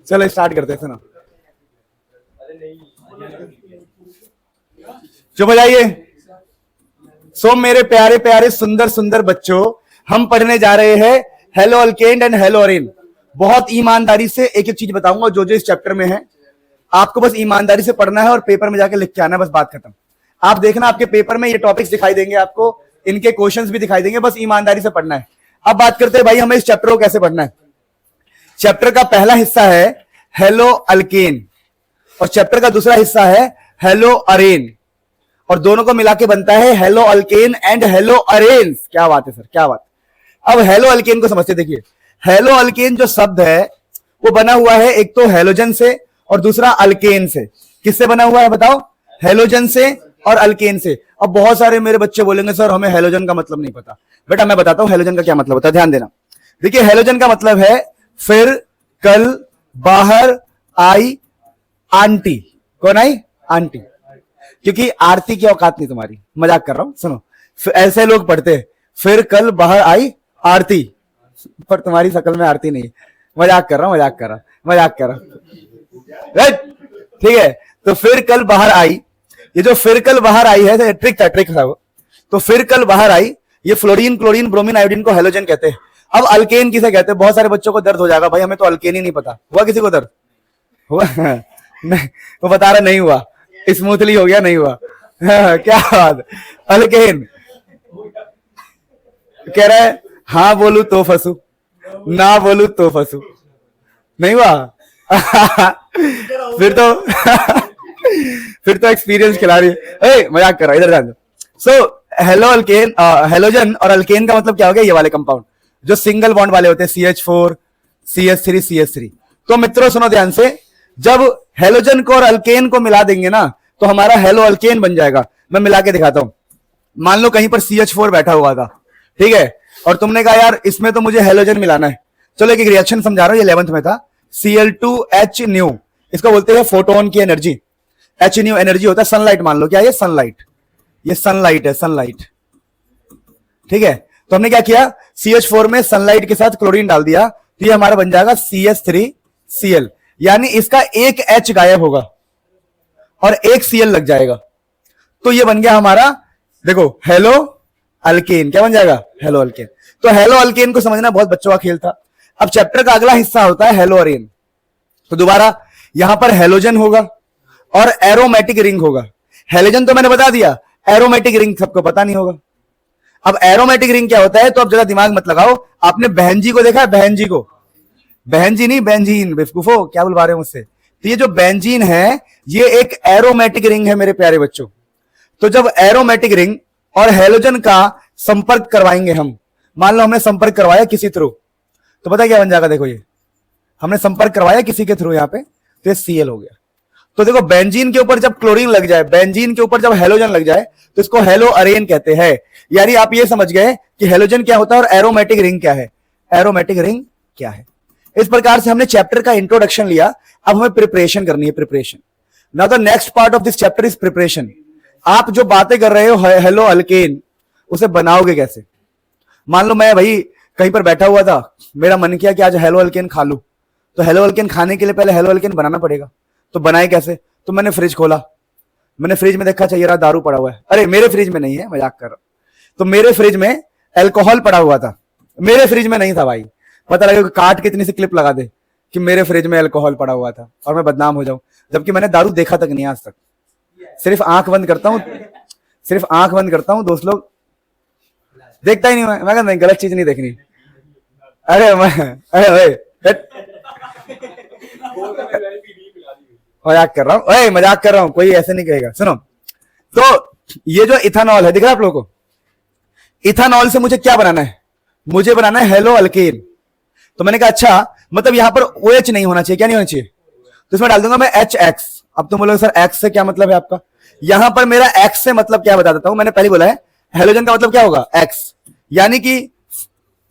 चलो स्टार्ट करते हैं। सुनो, चुप हो जाइए। सो मेरे प्यारे प्यारे सुंदर सुंदर बच्चों, हम पढ़ने जा रहे हैं हेलो अल्केन एंड हेलो अरेन। बहुत ईमानदारी से एक एक चीज बताऊंगा जो जो इस चैप्टर में है, आपको बस ईमानदारी से पढ़ना है और पेपर में जाके लिख के आना है, बस बात खत्म। आप देखना आपके पेपर में ये टॉपिक्स दिखाई देंगे, आपको इनके क्वेश्चंस भी दिखाई देंगे, बस ईमानदारी से पढ़ना है। अब बात करते हैं भाई हमें इस चैप्टर को कैसे पढ़ना है। चैप्टर का पहला हिस्सा है हेलो अल्केन और चैप्टर का दूसरा हिस्सा है हेलो अरेन, और दोनों को मिला के बनता है hello alkane and hello arenes. क्या बात है सर, क्या बात। अब हेलो अल्केन को समझते, देखिए हेलो अल्केन जो शब्द है वो बना हुआ है एक तो हेलोजन से और दूसरा अल्केन से। किससे बना हुआ है बताओ? हेलोजन से और अल्केन से। अब बहुत सारे मेरे बच्चे बोलेंगे सर हमें हेलोजन का मतलब नहीं पता। बेटा मैं बताता हूं हेलोजन का क्या मतलब होता है, ध्यान देना। देखिए हेलोजन का मतलब है फिर, कल, बाहर, आई, आंटी। कौन आई? आंटी। क्योंकि आरती की औकात नहीं तुम्हारी, मजाक कर रहा हूं। सुनो, ऐसे लोग पढ़ते हैं फिर, कल, बाहर, आई, आरती, पर तुम्हारी शकल में आरती नहीं। मजाक कर रहा हूं, मजाक कर रहा हूं, मजाक कर रहा हूं। ठीक है, तो फिर कल बाहर आई, ये जो फिर कल बाहर आई है ट्रिक था वो। तो फिर कल बाहर आई, ये फ्लोरीन, क्लोरीन, ब्रोमीन, आयोडीन को हेलोजन कहते हैं। अब अल्केन किसे कहते हैं? बहुत सारे बच्चों को दर्द हो जाएगा, भाई हमें तो अल्केन ही नहीं पता। हुआ किसी को दर्द? हुआ? नहीं, वो बता रहा नहीं हुआ, स्मूथली हो गया, नहीं हुआ। क्या बात। अल्केन कह रहा है हाँ बोलू तो फंसू, ना बोलू तो फंसू। नहीं हुआ? फिर तो फिर तो एक्सपीरियंस खिला रही है। मजाक कर रहा है, इधर ध्यान दो। सो हेलो अल्केन, हेलोजन और अल्केन का मतलब क्या हो गया? ये वाले कंपाउंड जो सिंगल बॉन्ड वाले होते हैं, CH4, CH3, CH3। तो मित्रों सुनो ध्यान से, जब हेलोजन को और अल्केन को मिला देंगे ना तो हमारा हेलो अल्केन बन जाएगा। मैं मिला के दिखाता हूं। मान लो कहीं पर CH4 बैठा हुआ था, ठीक है, और तुमने कहा यार इसमें तो मुझे हेलोजन मिलाना है। चलो एक रिएक्शन समझा रहा हूं, ये 11th में था। Cl2H न्यू, इसको बोलते हैं फोटोन की एनर्जी। H न्यू एनर्जी होता है सनलाइट। मान लो क्या ये सनलाइट, ये सनलाइट है, सनलाइट। ठीक है, तो हमने क्या किया, CH4 में सनलाइट के साथ क्लोरीन डाल दिया, तो ये हमारा बन जाएगा CH3Cl, यानी इसका एक H गायब होगा और एक Cl लग जाएगा, तो ये बन गया हमारा, देखो हेलो अल्केन। क्या बन जाएगा? Hello alkane. तो हेलो अल्केन को समझना बहुत बच्चों का खेल था। अब चैप्टर का अगला हिस्सा होता है हेलो अरेन। तो दोबारा यहां पर हेलोजन होगा और एरोमेटिक रिंग होगा। हेलोजन तो मैंने बता दिया, एरोमेटिक रिंग सबको पता नहीं होगा। अब एरोमेटिक रिंग क्या होता है, तो अब जरा दिमाग मत लगाओ। आपने बहन जी को देखा है? बहन जी को, बहन जी नहीं बेंजीन, बेवकूफो क्या बुलवा रहे हैं मुझसे। तो ये जो बेंजीन है ये एक एरोमेटिक रिंग है मेरे प्यारे बच्चों। तो जब एरोमेटिक रिंग और हेलोजन का संपर्क करवाएंगे हम, मान लो हमने संपर्क करवाया किसी थ्रू, तो पता क्या बन जाएगा? देखो ये हमने संपर्क करवाया किसी के थ्रू यहां पे, तो ये Cl हो गया। तो देखो बेंजीन के ऊपर जब क्लोरीन लग जाए, बेंजीन के ऊपर जब हेलोजन लग जाए, तो इसको हेलो अरेन कहते हैं। यानी आप ये समझ गए कि हेलोजन क्या होता है और एरोमेटिक रिंग क्या है। एरोमेटिक रिंग क्या है। इस प्रकार से हमने चैप्टर का इंट्रोडक्शन लिया। अब हमें प्रिपरेशन करनी है, preparation. Now the next part of this chapter is preparation. आप जो बातें कर रहे हो हेलो अल्केन, उसे बनाओगे कैसे? मान लो मैं भाई कहीं पर बैठा हुआ था, मेरा मन किया कि आज हेलो अल्केन खा लूं, तो हेलो अल्केन खाने के लिए पहले हेलो अल्केन बनाना पड़ेगा। तो बनाए कैसे? तो मैंने फ्रिज खोला, मैंने फ्रिज में देखा चाहिए रहा दारू पड़ा हुआ है। अरे मेरे फ्रिज में नहीं है, मजाक कर रहा हूं। तो मेरे फ्रिज में अल्कोहल पड़ा हुआ था, मेरे फ्रिज में नहीं था भाई। पता लगे काट के इतनी सी क्लिप लगा दे कि मेरे फ्रिज में अल्कोहल पड़ा हुआ था और मैं बदनाम हो जाऊं, जबकि मैंने दारू देखा तक नहीं आज तक। सिर्फ आंख बंद करता हूं, सिर्फ आंख बंद करता हूं, दोस्त लोग देखता ही नहीं। मैं कहता नहीं, गलत चीज नहीं देखनी। अरे मजाक कर रहा हूं, मजाक कर रहा हूं, कोई ऐसे नहीं कहेगा। सुनो, तो ये जो इथानॉल है, दिख रहा है आप लोगों को? इथानॉल से मुझे क्या बनाना है? मुझे बनाना है हेलो अल्केन। तो मैंने कहा अच्छा, मतलब यहां पर OH नहीं होना चाहिए। क्या नहीं होना चाहिए? तो इसमें डाल दूंगा मैं HX। अब तुम बोलोगे सर X से क्या मतलब है आपका? यहां पर मेरा X से मतलब क्या बता देता हूं। मैंने पहले बोला है हेलोजन का मतलब क्या होगा? X, यानी कि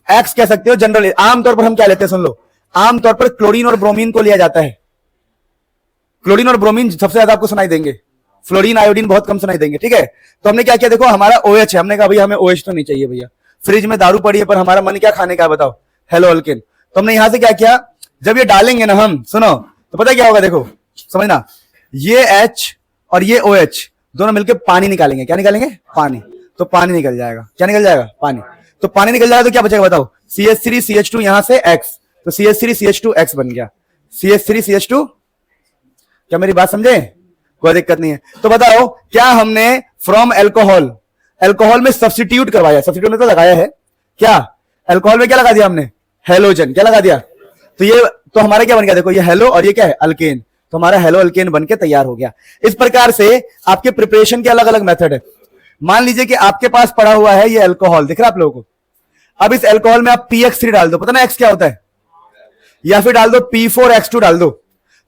X कह सकते हो जनरल। आमतौर पर हम क्या लेते हैं, सुन लो, आमतौर पर क्लोरीन और ब्रोमीन को लिया जाता है। क्लोरीन और ब्रोमीन सबसे ज्यादा आपको सुनाई देंगे, फ्लोरीन आयोडीन बहुत कम सुनाई देंगे। ठीक है, तो हमने क्या किया, देखो हमारा OH है, हमने कहा भैया हमें OH तो नहीं चाहिए भैया, फ्रिज में दारू पड़ी है पर हमारा मन क्या खाने का, बताओ, हेलो अल्केन। तो हमने यहां से क्या किया, जब ये डालेंगे ना हम, सुनो, तो पता क्या होगा, देखो समझना, ये H और ये OH दोनों मिलकर पानी निकालेंगे। क्या निकालेंगे? पानी। तो पानी निकल जाएगा। क्या निकल जाएगा? पानी। तो पानी निकल जाएगा तो क्या बचेगा बताओ? CH3 CH2 यहां से X, तो CH3 CH2 X बन गया। CH3 CH2, क्या मेरी बात समझे? कोई दिक्कत नहीं है। तो बताओ क्या हमने फ्रॉम एल्कोहल, एल्कोहल में सब्स्टिट्यूट करवाया, सब्स्टिट्यूट में तो लगाया है क्या? एल्कोहल में क्या लगा दिया हमने? हेलोजन। क्या लगा दिया? तो ये तो हमारा क्या बन गया? देखो ये हेलो और ये क्या है? अल्केन। तो हमारा हेलो अल्केन बन के तैयार हो गया। इस प्रकार से आपके प्रिपरेशन के अलग अलग मेथड है। मान लीजिए कि आपके पास पड़ा हुआ है ये अल्कोहल, दिख रहा है आप लोगों को। अब इस अल्कोहल में आप PX3 डाल दो, पता ना X क्या होता है, या फिर डाल दो P4X2 डाल दो,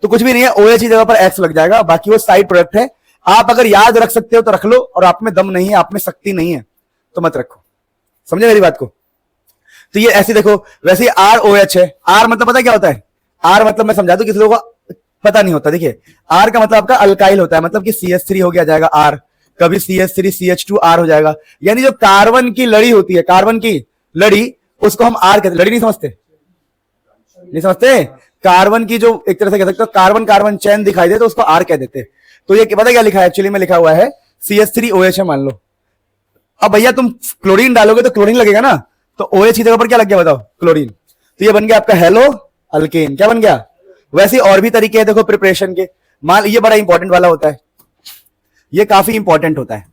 तो कुछ भी नहीं है, OH की जगह पर X लग जाएगा, बाकी वो साइड प्रोडक्ट है। आप अगर याद रख सकते हो तो रख लो, और आप में दम नहीं है, आप में शक्ति नहीं है तो मत रखो। समझे मेरी बात को? तो ये ऐसे देखो, वैसे ROH है। R मतलब पता क्या होता है? R मतलब मैं समझा दूं, किसी लोगों को पता नहीं होता। देखिए R का मतलब आपका अल्काइल होता है, मतलब कि CH3 हो गया जाएगा R, कभी CH3 CH2R हो जाएगा। यानी जो कार्बन की लड़ी होती है, कार्बन की लड़ी, उसको हम R कहते हैं। लड़ी नहीं समझते? नहीं समझते? कार्बन की जो एक तरह से कह सकते हो कार्बन कार्बन चैन दिखाई दे तो उसको R कह देते। तो ये पता क्या लिखा है? एक्चुअली में लिखा हुआ है CH3OH है, मान लो। अब भैया तुम क्लोरीन डालोगे तो क्लोरीन लगेगा ना, तो OH की जगह पर क्या लग गया बताओ? क्लोरीन। तो ये बन गया आपका हेलो अल्केन। क्या बन गया? वैसे और भी तरीके हैं देखो प्रिपरेशन के। मान ये बड़ा इंपॉर्टेंट वाला होता है, ये काफी इंपॉर्टेंट होता है,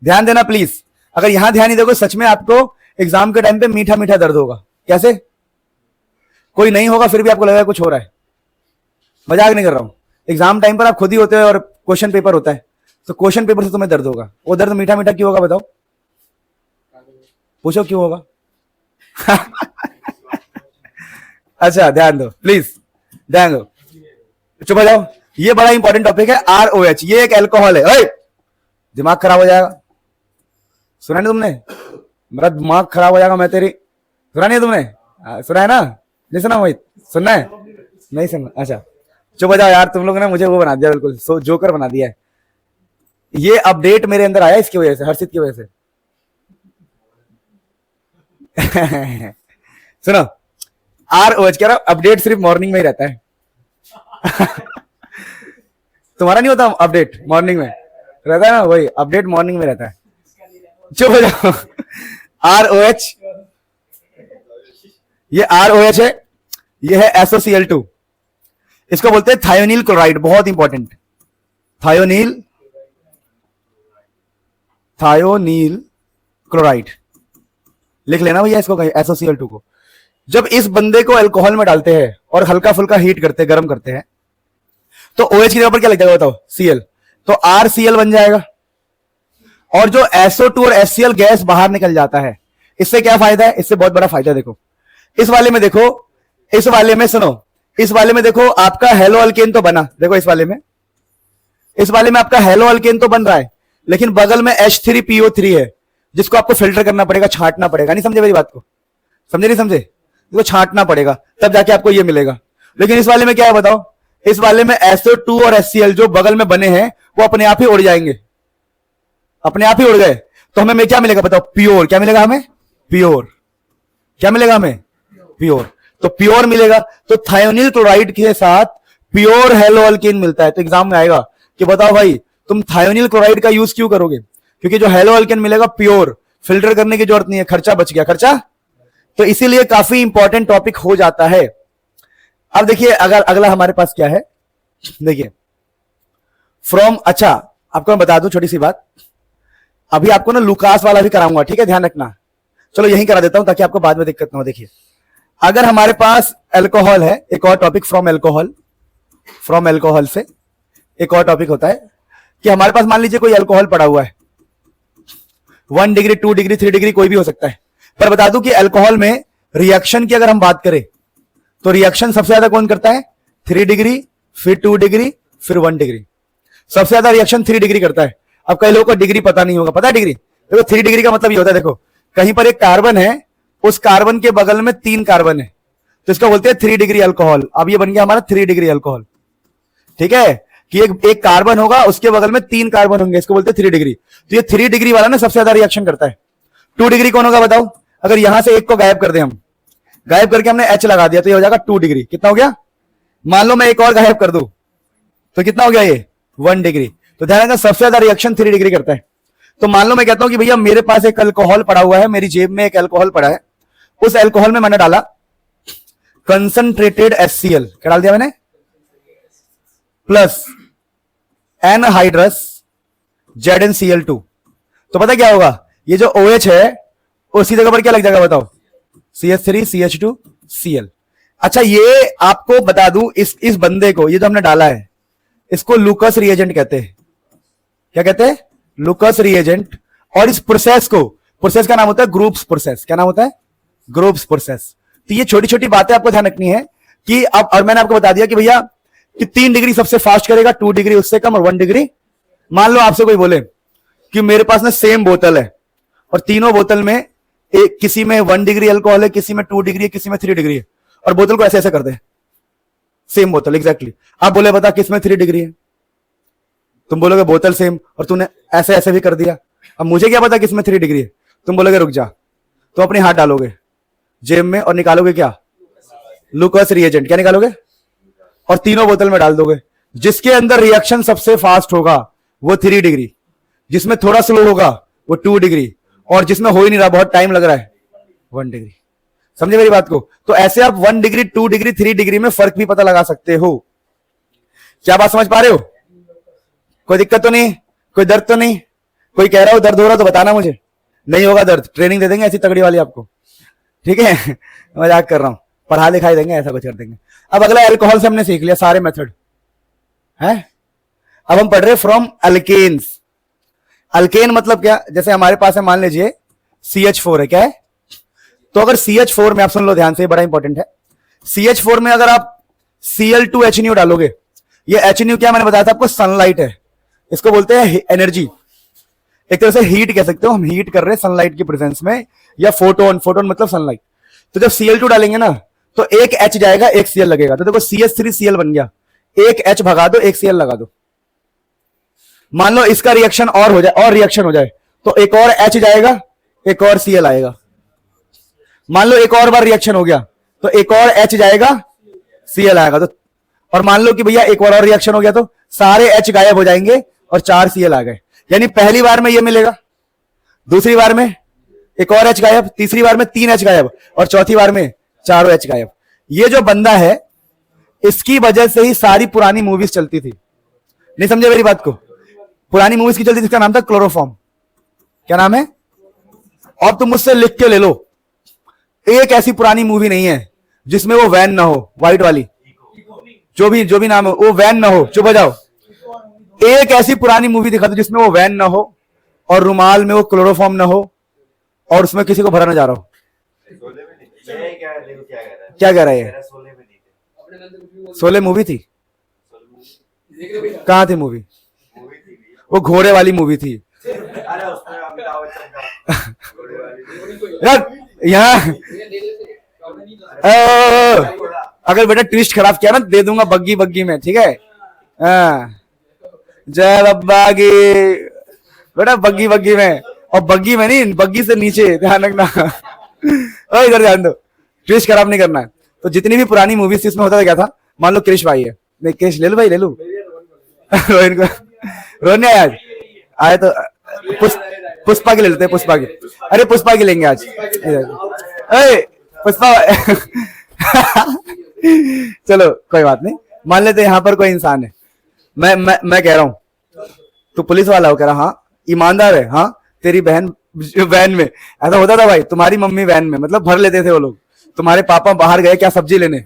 ध्यान देना प्लीज। अगर यहां ध्यान नहीं दोगे सच में आपको एग्जाम के टाइम पे मीठा मीठा दर्द होगा। कैसे? कोई नहीं होगा फिर भी आपको लगेगा कुछ हो रहा है। मजाक नहीं कर रहा हूं। एग्जाम टाइम पर आप खुद ही होते हो और क्वेश्चन पेपर होता है, तो क्वेश्चन पेपर से तुम्हें दर्द होगा। वो दर्द मीठा मीठा क्यों होगा बताओ? पूछो क्यों होगा? अच्छा ध्यान दो प्लीज, ध्यान दो, चुप हो जाओ। ये बड़ा इंपॉर्टेंट टॉपिक है ROH। ये एक एल्कोहल है। ओए, दिमाग खराब हो जाएगा। सुना नहीं तुमने? मेरा दिमाग खराब हो जाएगा मैं तेरी। सुना नहीं तुमने? सुना है ना? नहीं सुना? वही सुनना है? नहीं सुनना? अच्छा चुप हो जाओ यार, तुम लोग ने मुझे वो बना दिया, बिल्कुल सो जोकर बना दिया है। ये अपडेट मेरे अंदर आया इसकी वजह से, हर्षित की वजह से। सुनो, ROH कह रहा अपडेट सिर्फ मॉर्निंग में ही रहता है। तुम्हारा नहीं होता अपडेट? मॉर्निंग में रहता है ना, वही अपडेट मॉर्निंग में रहता है। चुप हो जाओ। ROH, ये ROH है, ये है SOCl2। इसको बोलते हैं थायोनील क्लोराइड। बहुत इंपॉर्टेंट, थायोनील क्लोराइड लिख लेना भैया इसको, SOCl2 को। जब इस बंदे को अल्कोहल में डालते हैं और हल्का फुल्का हीट करते, गर्म करते हैं, तो OH की जगह पर क्या लग जाएगा बताओ? Cl। तो RCl बन जाएगा। और जो SO2 और HCl गैस बाहर निकल जाता है, इससे क्या फायदा है? इससे बहुत बड़ा फायदा देखो। इस वाले में देखो, इस वाले में सुनो, इस वाले में देखो आपका हेलो अल्केन तो बना। देखो इस वाले में आपका हेलो अल्केन तो बन रहा है, लेकिन बगल में H3PO3 है, जिसको आपको फिल्टर करना पड़ेगा, छांटना पड़ेगा। नहीं समझे मेरी बात को? समझे नहीं समझे? इसको छांटना पड़ेगा तब जाके आपको ये मिलेगा। लेकिन इस वाले में क्या है बताओ? इस वाले में SO2 और HCl जो बगल में बने हैं वो अपने आप ही उड़ जाएंगे, अपने आप ही उड़ गए। तो हमें क्या मिलेगा बताओ? प्योर। क्या मिलेगा हमें? प्योर। क्या मिलेगा हमें? प्योर। तो प्योर मिलेगा। तो थायोनील क्लोराइड के साथ प्योर हेलो अल्केन मिलता है। तो एग्जाम में आएगा कि बताओ भाई तुम थायोनील क्लोराइड का यूज क्यों करोगे? क्योंकि जो हेलो अल्केन मिलेगा प्योर, फिल्टर करने की जरूरत नहीं है, खर्चा बच गया, खर्चा। तो इसीलिए काफी इंपॉर्टेंट टॉपिक हो जाता है। अब देखिए अगर अगला हमारे पास क्या है, देखिए फ्रॉम, अच्छा आपको मैं बता दूं छोटी सी बात, अभी आपको ना लुकास वाला भी कराऊंगा, ठीक है, ध्यान रखना। चलो यही करा देता हूं ताकि आपको बाद में दिक्कत ना हो। देखिए अगर हमारे पास अल्कोहल है, एक और टॉपिक फ्रॉम अल्कोहल से एक और टॉपिक होता है कि हमारे पास मान लीजिए कोई अल्कोहल पड़ा हुआ है, 1 डिग्री 2 डिग्री 3 डिग्री कोई भी हो सकता है। पर बता दूं कि अल्कोहल में रिएक्शन की अगर हम बात करें तो रिएक्शन सबसे ज्यादा कौन करता है? 3 डिग्री, फिर 2 डिग्री, फिर 1 डिग्री। सबसे ज्यादा रिएक्शन 3 डिग्री करता है। अब कई लोगों को डिग्री पता नहीं होगा। पता है डिग्री? देखो 3 डिग्री का मतलब ये होता है, देखो कहीं पर एक कार्बन है, उस कार्बन के बगल में 3 कार्बन है, तो इसको बोलते हैं 3 डिग्री अल्कोहल। अब ये बन गया हमारा 3 डिग्री अल्कोहल। ठीक है कि एक कार्बन होगा, उसके बगल में 3 कार्बन होंगे, इसको बोलते हैं 3 डिग्री। तो ये 3 डिग्री वाला ना सबसे ज्यादा रिएक्शन करता है। 2 डिग्री कौन होगा बताओ? अगर यहां से एक को गायब कर दे हम, गायब करके हमने H लगा दिया तो ये हो जाएगा 2 डिग्री। कितना हो गया? मान लो मैं एक और गायब कर दूं तो कितना हो गया ये? 1 डिग्री। तो ध्यान रखना सबसे ज्यादा रिएक्शन 3 डिग्री करता है। तो मान लो मैं कहता हूं कि भैया मेरे पास एक अल्कोहल पड़ा हुआ है, मेरी जेब में एक अल्कोहल पड़ा है, उस अल्कोहल में मैंने डाला कंसंट्रेटेड HCl। क्या डाल दिया मैंने? Plus anhydrous ZnCl2। तो पता क्या होगा? ये जो OH है उसी जगह पर क्या लग जाएगा बताओ? CH3 CH2 Cl। अच्छा ये आपको बता दूं, इस बंदे को, ये जो हमने डाला है, इसको लूकस रिएजेंट कहते हैं। क्या कहते हैं? लूकस रिएजेंट। और इस प्रोसेस को, प्रोसेस का नाम होता है ग्रुप्स प्रोसेस। क्या नाम होता है? Groups process. तो ये छोटी छोटी बातें आपको ध्यान रखनी है कि अब, और मैंने आपको बता दिया कि भैया कि 3 डिग्री सबसे फास्ट करेगा, 2 डिग्री उससे कम, और 1 डिग्री। मान लो आपसे कोई बोले कि मेरे पास ना सेम बोतल है और तीनों बोतल में एक, किसी में 1 डिग्री अल्कोहल है, किसी में 2 डिग्री है, किसी में 3 डिग्री है, और बोतल को ऐसे ऐसे कर दे, सेम बोतल एग्जैक्टली। आप बोले बता किसमें 3 डिग्री है? तुम बोलोगे बोतल सेम, और तूने ऐसे ऐसे भी कर दिया। अब मुझे क्या पता किसमें 3 डिग्री है? तुम बोलोगे रुक जा, तुम अपने हाथ डालोगे जेब में और निकालोगे क्या? लूकस रिएजेंट। क्या निकालोगे? और तीनों बोतल में डाल दोगे। जिसके अंदर रिएक्शन सबसे फास्ट होगा वो 3 डिग्री, जिसमें थोड़ा स्लो होगा वो 2 डिग्री, और जिसमें हो ही नहीं रहा, बहुत टाइम लग रहा है, 1 डिग्री। समझे मेरी बात को? तो ऐसे आप 1 डिग्री, 2 डिग्री, 3 डिग्री में फर्क भी पता लगा सकते हो। क्या बात समझ पा रहे हो? कोई दिक्कत तो नहीं? कोई दर्द तो नहीं? कोई कह रहा हो दर्द हो रहा तो बताना मुझे। नहीं होगा दर्द, ट्रेनिंग दे देंगे ऐसी तगड़ी वाली आपको, ठीक है? मजाक कर रहा हूं, पढ़ा लिखाई देंगे, ऐसा कुछ कर देंगे। अब अगला अल्कोहल से हमने सीख लिया सारे मेथड है। अब हम पढ़ रहे फ्रॉम अल्केन्स। अल्केन मतलब क्या? जैसे हमारे पास है, मान लीजिए CH4 है। क्या है? तो अगर CH4 में, आप सुन लो ध्यान से, बड़ा इंपॉर्टेंट है, CH4 में अगर आप Cl2HNO डालोगे, ये HNO क्या मैंने बताया था आपको? सनलाइट है। इसको बोलते हैं एनर्जी, एक तरह से हीट कह सकते हो। हम हीट कर रहे हैं सनलाइट की प्रेजेंस में, या फोटोन, फोटोन मतलब सनलाइट। तो जब Cl2 डालेंगे ना तो एक H जाएगा, एक Cl लगेगा। तो देखो CH3Cl बन गया, एक H भगा दो, एक Cl लगा दो। मान लो इसका रिएक्शन और हो जाए, और रिएक्शन हो जाए, तो एक और H जाएगा, एक और Cl आएगा। मान लो एक और बार रिएक्शन हो गया तो एक और H जाएगा, Cl आएगा। तो और मान लो कि भैया एक और रिएक्शन हो गया तो सारे H गायब हो जाएंगे और 4 Cl आ गए। यानी पहली बार में ये मिलेगा, दूसरी बार में एक और H गायब, तीसरी बार में 3 H गायब, और चौथी बार में 4 H गायब। ये जो बंदा है, इसकी वजह से ही सारी पुरानी मूवीज चलती थी। नहीं समझे मेरी बात को? पुरानी मूवीज की चलती थी, इसका नाम था क्लोरोफॉर्म। क्या नाम है? और तुम मुझसे लिख के ले लो, एक ऐसी पुरानी मूवी नहीं है जिसमें वो वैन ना हो, व्हाइट वाली, जो भी नाम हो, वो वैन ना हो। चुप हो जाओ। एक ऐसी पुरानी मूवी दिखा दो जिसमें वो वैन ना हो, और रुमाल में वो क्लोरोफॉर्म ना हो, और उसमें किसी को भरा ना जा रहा हो। क्या कह रहा है? शोले मूवी थी? कहां थी मूवी? वो घोड़े वाली मूवी थी यार। यहाँ अगर बेटा ट्विस्ट खराब किया ना, दे दूंगा बग्गी बग्गी में, ठीक है? जय बब्बा की बेटा, बग्गी बग्गी में, और बग्गी में नहीं, बग्गी से नीचे, ध्यान रखना। इधर ध्यान दो, ट्विस्ट खराब नहीं करना है। तो जितनी भी पुरानी मूवीज थी उसमें होता था क्या था? मान लो क्रिश भाई है, नहीं क्रिश ले लो भाई, ले लो। रोहिन को, रोहिन नहीं आया आज? आए तो पुष्पा की ले लेते हैं, पुष्पा की। अरे पुष्पा की लेंगे आज, पुष्पा। चलो कोई बात नहीं, मान लेते यहाँ पर कोई इंसान है, मैं कह रहा हूं तू पुलिस वाला हो, कह रहा हाँ। ईमानदार है? हाँ। तेरी बहन वैन में, ऐसा होता था भाई, तुम्हारी मम्मी वैन में, मतलब भर लेते थे वो लोग। तुम्हारे पापा बाहर गए क्या सब्जी लेने,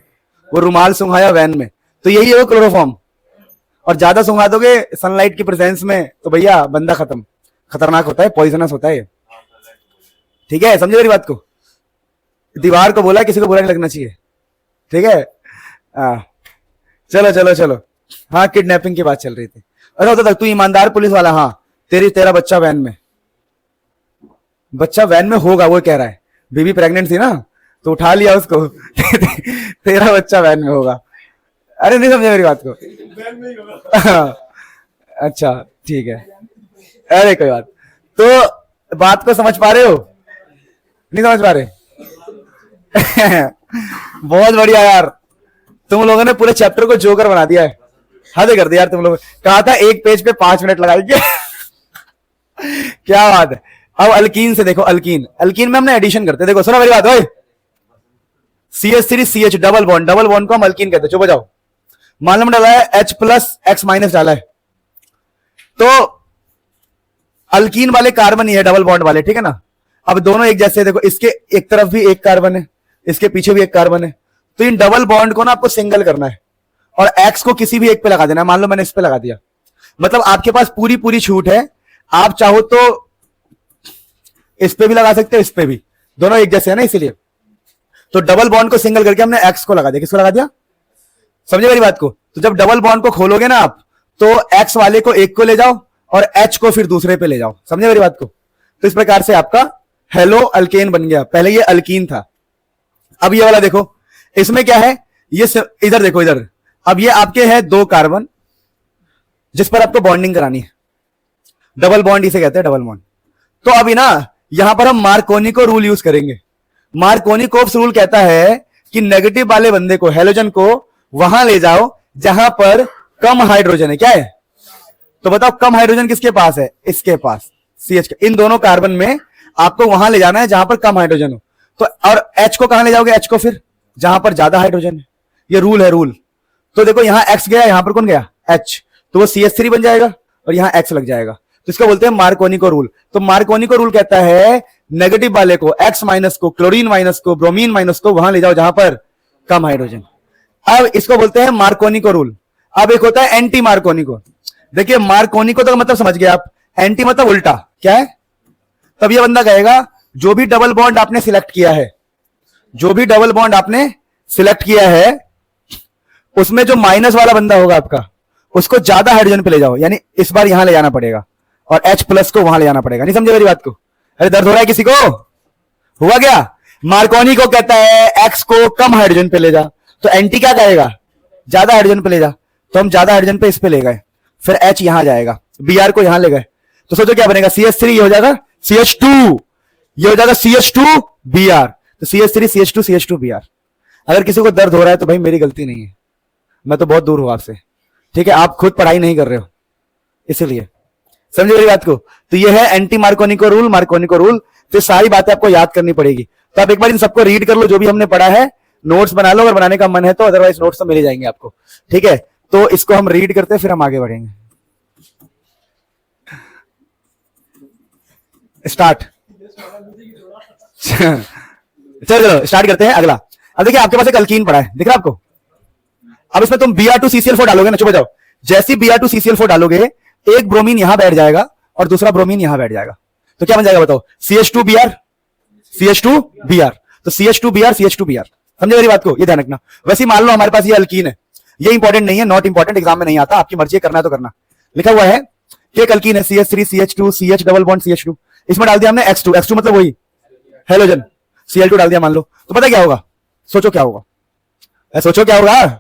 वो रुमाल सुंघाया वैन में, तो यही है वो क्लोरोफॉर्म। और ज्यादा सुंघा दोगे सनलाइट की प्रेजेंस में तो भैया बंदा खत्म, खतरनाक होता है, पॉइजनस होता है। ठीक है, समझे मेरी बात को? दीवार को बोला किसी को बुरा नहीं लगना चाहिए, ठीक है? चलो चलो चलो, हाँ किडनैपिंग की बात चल रही थी। अरे होता था तू ईमानदार पुलिस वाला, हाँ। तेरा बच्चा वैन में, बच्चा वैन में होगा, वो कह रहा है। बीबी प्रेग्नेंट थी ना तो उठा लिया उसको। तेरा बच्चा वैन में होगा। अरे नहीं समझे मेरी बात को? अच्छा ठीक है, अरे कोई बात। तो बात को समझ पा रहे हो? नहीं समझ पा रहे? बहुत बढ़िया यार, तुम लोगों ने पूरे चैप्टर को जोकर बना दिया है, हद कर दिया यार तुम लोग। कहा था एक पेज पे 5 मिनट लगाएंगे। क्या बात है। अब अल्कीन से देखो, अल्कीन अल्कीन में हमने एडिशन करते, देखो सुनो मेरी बात, ओए CH3 CH डबल बॉन्ड को हम अल्कीन कहते हैं। चुप हो जाओ। मान लो हमने डाला है H प्लस X माइनस डाला है, तो अल्कीन वाले कार्बन ही है डबल बॉन्ड वाले, ठीक है ना। अब दोनों एक जैसे, देखो इसके एक तरफ भी एक कार्बन है, इसके पीछे भी एक कार्बन है, तो इन डबल बॉन्ड को ना आपको सिंगल करना है और X को किसी भी एक पे लगा देना है। मान लो मैंने इस पे लगा दिया, मतलब आपके पास पूरी पूरी छूट है, आप चाहो तो इस पे भी लगा सकते हो, इस पे भी, दोनों एक जैसे है ना, इसीलिए तो डबल बॉन्ड को सिंगल करके हमने X को लगा दिया। किसको लगा दिया, समझे मेरी बात को। तो जब डबल बॉन्ड को खोलोगे ना आप, तो X वाले को एक को ले जाओ और H को फिर दूसरे पे ले जाओ, समझे मेरी बात को। तो इस प्रकार से आपका हेलो अल्केन बन गया। पहले ये अल्कीन था, अब ये वाला देखो, इसमें क्या है, ये इधर देखो इधर, अब ये आपके है 2 कार्बन जिस पर आपको बॉन्डिंग करानी है, डबल बॉन्ड इसे कहते हैं, डबल बॉन्ड। तो अभी ना यहां पर हम मार्कोनी रूल यूज करेंगे। मार्कोनी-कोप्स रूल कहता है कि नेगेटिव वाले बंदे को, हेलोजन को वहां ले जाओ जहां पर कम हाइड्रोजन है। क्या है, तो बताओ कम हाइड्रोजन किसके पास है, इसके पास CH का। इन दोनों कार्बन में आपको वहां ले जाना है जहां पर कम हाइड्रोजन हो। तो और H को कहां ले जाओगे, H को फिर जहां पर ज्यादा हाइड्रोजन है। ये रूल है, रूल। तो देखो यहां X गया, यहां पर कौन गया, H, तो वो CH3 बन जाएगा और यहां X लग जाएगा। तो इसको बोलते हैं मार्कोनी रूल। तो मार्कोनी रूल कहता है नेगेटिव वाले को, X माइनस को, क्लोरीन माइनस को, ब्रोमीन माइनस को वहां ले जाओ जहां पर कम हाइड्रोजन। अब इसको बोलते हैं मार्कोनी रूल। अब एक होता है एंटी मार्कोनी। देखिए मार्कोनी तो मतलब समझ गए आप, एंटी मतलब उल्टा। क्या है, तब ये बंदा कहेगा जो भी डबल बॉन्ड आपने सिलेक्ट किया है, जो भी डबल बॉन्ड आपने सिलेक्ट किया है, उसमें जो माइनस वाला बंदा होगा आपका, उसको ज्यादा हाइड्रोजन पे ले जाओ, यानी इस बार यहां ले जाना पड़ेगा और H प्लस को वहां ले जाना पड़ेगा। नहीं समझे मेरी बात को, अरे दर्द हो रहा है किसी को, हुआ क्या। मार्कोनी को कहता है X को कम हाइड्रोजन पे ले जा, तो एंटी क्या कहेगा, ज्यादा हाइड्रोजन पे ले जा। तो हम ज्यादा हाइड्रोजन पे इस पे ले गए, फिर H यहां जाएगा, Br को यहां ले गए, तो सोचो क्या बनेगा, CH3 ये हो जाएगा CH2, ये हो जाएगा CH2Br, तो CH3 CH2 CH2Br। अगर किसी को दर्द हो रहा है तो भाई मेरी गलती नहीं है, मैं तो बहुत दूर हूं आपसे, ठीक है, आप खुद पढ़ाई नहीं कर रहे हो, इसलिए समझे मेरी बात को। तो ये है anti Markovnikov rule, Markovnikov rule. तो सारी बातें आपको याद करनी पड़ेगी। तो आप एक बार इन सबको रीड कर लो, जो भी हमने पढ़ा है, नोट्स बना लो अगर बनाने का मन है तो, अदरवाइज नोट्स तो मिल जाएंगे आपको, ठीक है। तो इसको हम रीड करते हैं, फिर हम आगे बढ़ेंगे। स्टार्ट। चलो स्टार्ट करते हैं अगला। अब देखिए आपके पास एक अल्कीन पड़ा है, दिख रहा है आपको। अब इसमें तुम Br2CCl4 डालोगे ना, चुप हो जाओ, जैसे Br2CCl4 डालोगे, एक ब्रोमीन यहां बैठ जाएगा और दूसरा ब्रोमीन यहां बैठ जाएगा, तो क्या बन जाएगा बताओ, CH2Br, CH2Br, तो CH2Br, CH2Br। समझे मेरी बात को, ये ध्यान रखना। वैसे मान लो हमारे पास ये अल्कीन है, ये इंपॉर्टेंट नहीं है, नॉट इंपॉर्टेंट, एग्जाम में नहीं आता, आपकी मर्जी करना है तो करना। लिखा हुआ है कि एक अल्कीन है CH3 CH2 CH double bond CH2, इसमें डाल दिया हमने X2, X2 मतलब वही हेलोजन, Cl2 डाल दिया मान लो, तो पता क्या होगा, सोचो क्या होगा, सोचो क्या होगा,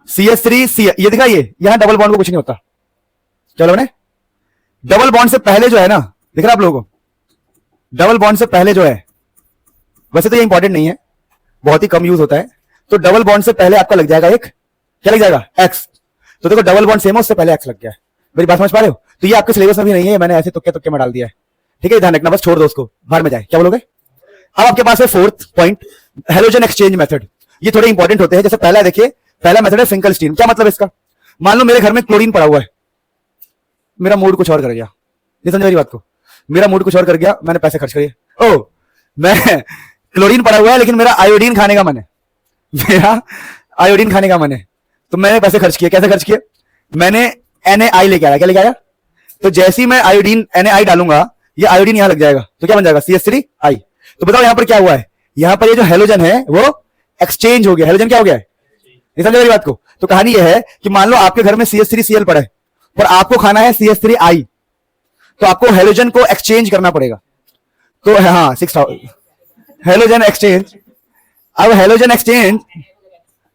CH3 ये दिखा, ये यहां डबल बॉन्ड को कुछ नहीं होता। चलो ने डबल बॉन्ड से पहले जो है ना, दिख रहा आप लोगों को, डबल बॉन्ड से पहले जो है, वैसे तो ये इंपॉर्टेंट नहीं है, बहुत ही कम यूज होता है, तो डबल बॉन्ड से पहले आपका लग जाएगा एक, क्या लग जाएगा, X। तो देखो डबल बॉन्ड सेम है, उससे पहले X लग गया है। मेरी बात समझ पा रहे हो। तो ये आपके सिलेबस में भी नहीं है, मैंने ऐसे तुक्के तुक्के में डाल दिया है, ठीक है, ध्यान रखना, बस छोड़ दो उसको, बाहर में जाए। क्या बोलोगे। अब आपके पास है 4th point, halogen exchange method. ये थोड़े इंपॉर्टेंट होते हैं। जैसे पहला देखिए, पहला मेथड है फिंकलस्टीन। क्या मतलब इसका, मान लो मेरे घर में क्लोरीन पड़ा हुआ है, मेरा मूड कुछ और कर गया, नहीं समझ मेरी बात को, मेरा मूड कुछ और कर गया, मैंने पैसे खर्च किए, ओ मैं क्लोरीन पड़ा हुआ है लेकिन मेरा आयोडीन खाने का मन है, मेरा आयोडीन खाने का मन है, तो मैंने पैसे खर्च किए। कैसे खर्च किए, मैंने NaI लेके आया। क्या लेके आया, तो जैसे ही मैं आयोडीन NaI डालूंगा, ये आयोडीन यहां लग जाएगा, तो क्या बन जाएगा, CH3I। तो बताओ यहां पर क्या हुआ है, यहां पर ये जो हेलोजन है वो एक्सचेंज हो गया। हेलोजन क्या हो गया है, नहीं समझ मेरी बात को। तो कहानी ये है कि मान लो आपके घर में CH3Cl पड़ा है और आपको खाना है CH3I, तो आपको हेलोजन को एक्सचेंज करना पड़ेगा। तो हाँ 6000 हेलोजन एक्सचेंज। अब हेलोजन एक्सचेंज,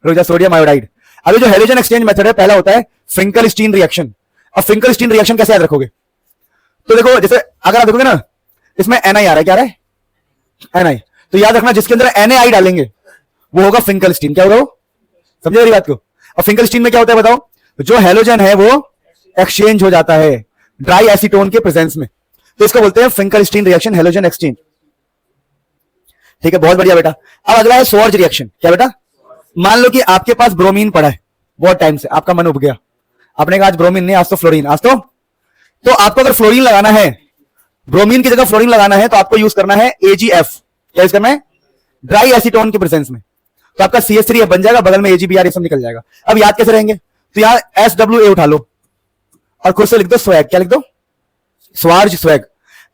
सोडियम आयोडाइड। अभी जो हेलोजन एक्सचेंज मेथड है, पहला होता है फिंकलस्टीन रिएक्शन। अब फिंकलस्टीन रिएक्शन कैसे याद रखोगे, तो देखो जैसे अगर आप देखोगे ना, इसमें Ni आ रहा है, क्या आ रहा है, Ni। तो याद रखना जिसके अंदर NaI डालेंगे वो होगा फिंकलस्टीन। क्या होगा वो? समझे मेरी बात को? और फिंकलस्टीन में क्या होता है बताओ? जो हेलोजन है वो एक्सचेंज हो जाता है ड्राई एसीटोन के प्रेजेंस में, तो इसको बोलते हैं फिंकलस्टीन रिएक्शन, हेलोजन एक्सचेंज। ठीक है, बहुत बढ़िया बेटा। अब अगला है स्वॉर्ज रिएक्शन। क्या बेटा? मान लो कि आपके पास ब्रोमीन पड़ा है बहुत टाइम से, आपका मन उब गया, आपने कहा आज ब्रोमीन नहीं आज तो फ्लोरीन, आज तो आपको अगर फ्लोरीन लगाना है, ब्रोमीन की जगह फ्लोरीन लगाना है, तो आपको यूज करना है AgF। क्या यूज करना है? ड्राई एसीटोन के प्रेजेंस में। तो आपका CH3 बन जाएगा, बगल में AgBr ये सब निकल जाएगा। अब याद कैसे रहेंगे? तो यहां SWA उठा लो और खुद से लिख दो स्वैग। क्या लिख दो? स्वार्ज, स्वैग।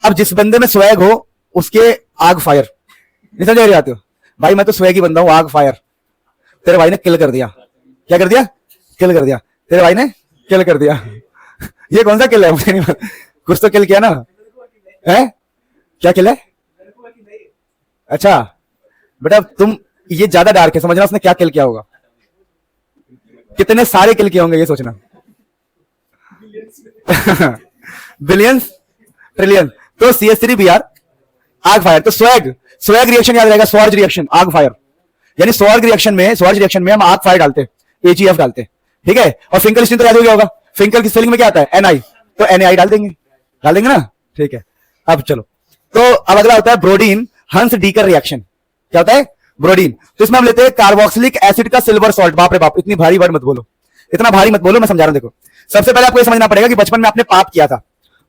अब जिस बंदे में स्वैग हो उसके आग फायर। नहीं समझ रहे आते हो भाई? मैं तो स्वैग ही बंदा हूं, आग फायर। तेरे भाई ने किल कर दिया। क्या कर दिया? किल कर दिया। तेरे भाई ने किल कर दिया। ये कौन सा किल है? मुझे नहीं पता, कुछ तो किल किया ना है? क्या किल है? अच्छा बेटा तुम, ये ज्यादा डार्क है, समझना उसने क्या किल किया होगा, कितने सारे किल किए होंगे ये सोचना। Billions, trillion. तो CH3Br आग फायर। तो स्वैग, स्वैग रिएक्शन याद रहेगा, स्वॉर्ज रिएक्शन, आग फायर। यानी स्वॉर्ग रिएक्शन में हम आग फायर डालते, AgF डालते। ठीक है, और फिंकलस्टीन तो याद हो गया होगा, फिंकल की स्पेलिंग में क्या आता है? Na। तो Na डाल देंगे ना। ठीक है, अब चलो, तो अब अगला होता है ब्रोडीन हंस डीकर रिएक्शन। क्या होता है? ब्रोडीन। तो इसमें हम लेते हैं कार्बोक्सिलिक एसिड का सिल्वर सॉल्ट। बाप रे बाप, इतनी भारी वर्ड मत बोलो, इतना भारी मत बोलो, मैं समझा रहा हूं। देखो, सबसे पहले आपको यह समझना पड़ेगा कि बचपन में आपने पाप किया था,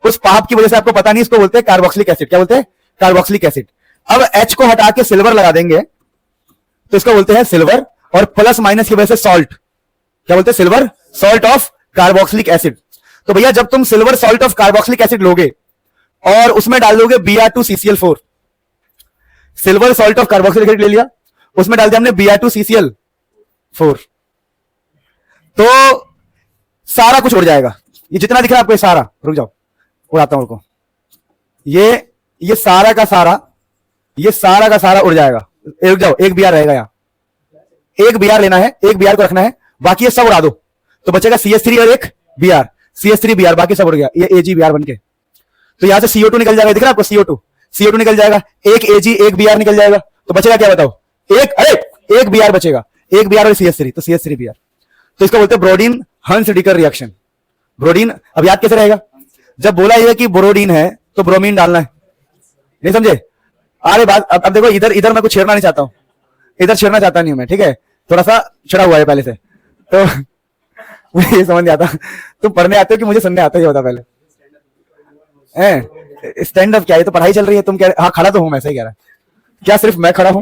उस पाप की वजह से आपको पता नहीं, इसको बोलते हैं कार्बोक्सिलिक एसिड। क्या बोलते हैं? Carboxylic acid. अब H को हटा के सिल्वर लगा देंगे तो इसको बोलते हैं सिल्वर, और प्लस माइनस की वजह से सॉल्ट। क्या बोलते हैं? Silver salt of carboxylic acid. तो भैया जब तुम silver salt of carboxylic acid लोगे और उसमें डाल दोगे Br2CCl4, silver salt of carboxylic acid ले लिया, उसमें डाल दिया हमने Br2CCl4, तो सारा कुछ उड़ जाएगा। ये जितना दिख रहा है आपको, ये सारा, रुक जाओ उड़ाता हूं, रुको, ये सारा का सारा, ये सारा का सारा उड़ जाएगा। रुक जाओ, एक Br रहेगा यहां, एक Br लेना है, एक Br को रखना है, बाकी ये सब उड़ा दो, तो बचेगा CH3 और एक Br, CH3Br, बाकी सब उड़ गया, ये AgBr बन के। तो यहां से CO2 निकल जाएगा, दिख रहा है आपको? CO2 निकल जाएगा, एक Ag एक Br निकल जाएगा, तो बचेगा क्या बताओ? एक Br बचेगा, एक Br और CH3, तो CH3Br। तो इसको बोलते हैं ब्रोडीन हंस डीकर रिएक्शन। ब्रोडीन, अब याद कैसे रहेगा? जब बोला यह कि ब्रोडीन है तो ब्रोमीन डालना है, नहीं समझे? अरे बात, अब देखो, इधर मैं कुछ छेड़ना नहीं चाहता हूं, इधर छेड़ना चाहता नहीं हूं मैं, ठीक है? थोड़ा सा छड़ा हुआ है पहले से, तो मुझे ये समझ नहीं आता। तुम पढ़ने आते हो कि मुझे सुनने आता ही होता पहले? स्टैंड अप क्या, ये तो पढ़ाई चल रही है, तुम कह रहे? हाँ खड़ा तो हूं मैं, सही कह रहा है। क्या सिर्फ मैं खड़ा हूं?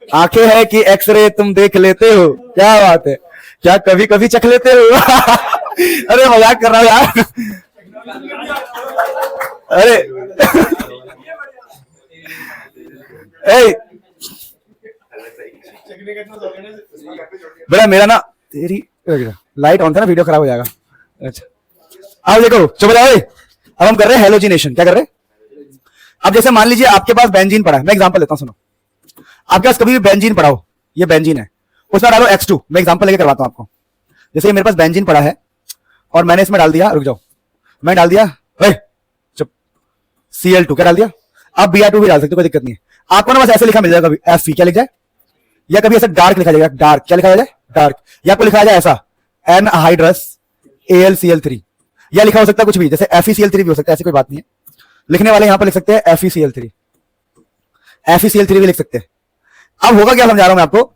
आंखें है कि एक्सरे तुम देख लेते हो, क्या बात है, क्या कभी कभी चख लेते हो? अरे मजाक कर रहा हूं यार। अरे बेटा मेरा ना, तेरी लाइट ऑन था ना, वीडियो खराब हो जाएगा। अच्छा अब देखो, चुप जाओ। अब हम कर रहे हैं हेलोजिनेशन। क्या कर रहे हैं? अब जैसे मान लीजिए आपके पास बेंजीन पड़ा है, मैं एग्जांपल लेता हूं, सुनो। आपके पास कभी भी बेंजीन पड़ा हो, ये बेंजीन है, उसमें डालो X2। मैं एग्जांपल लेके करवाता हूं आपको। जैसे मेरे पास बेंजीन पड़ा है और मैंने इसमें डाल दिया, रुक जाओ, मैं डाल दिया चुप, Cl2। क्या डाल दिया? आप Br2 भी डाल सकते हो, कोई दिक्कत नहीं है। आपको ना बस ऐसे लिखा मिल जाएगा, Fe। क्या लिख जाए? या कभी ऐसा डार्क लिखा जाएगा, डार्क। क्या लिखा जाए? डार्क। या आपको लिखा जाए ऐसा एनहाइड्रस AlCl3, या लिखा हो सकता है कुछ भी, जैसे FeCl3 भी हो सकता है, ऐसी कोई बात नहीं है। लिखने वाले यहां पर लिख सकते हैं FeCl3, FeCl3 भी लिख सकते हैं। अब होगा क्या, समझा रहा हूं मैं आपको।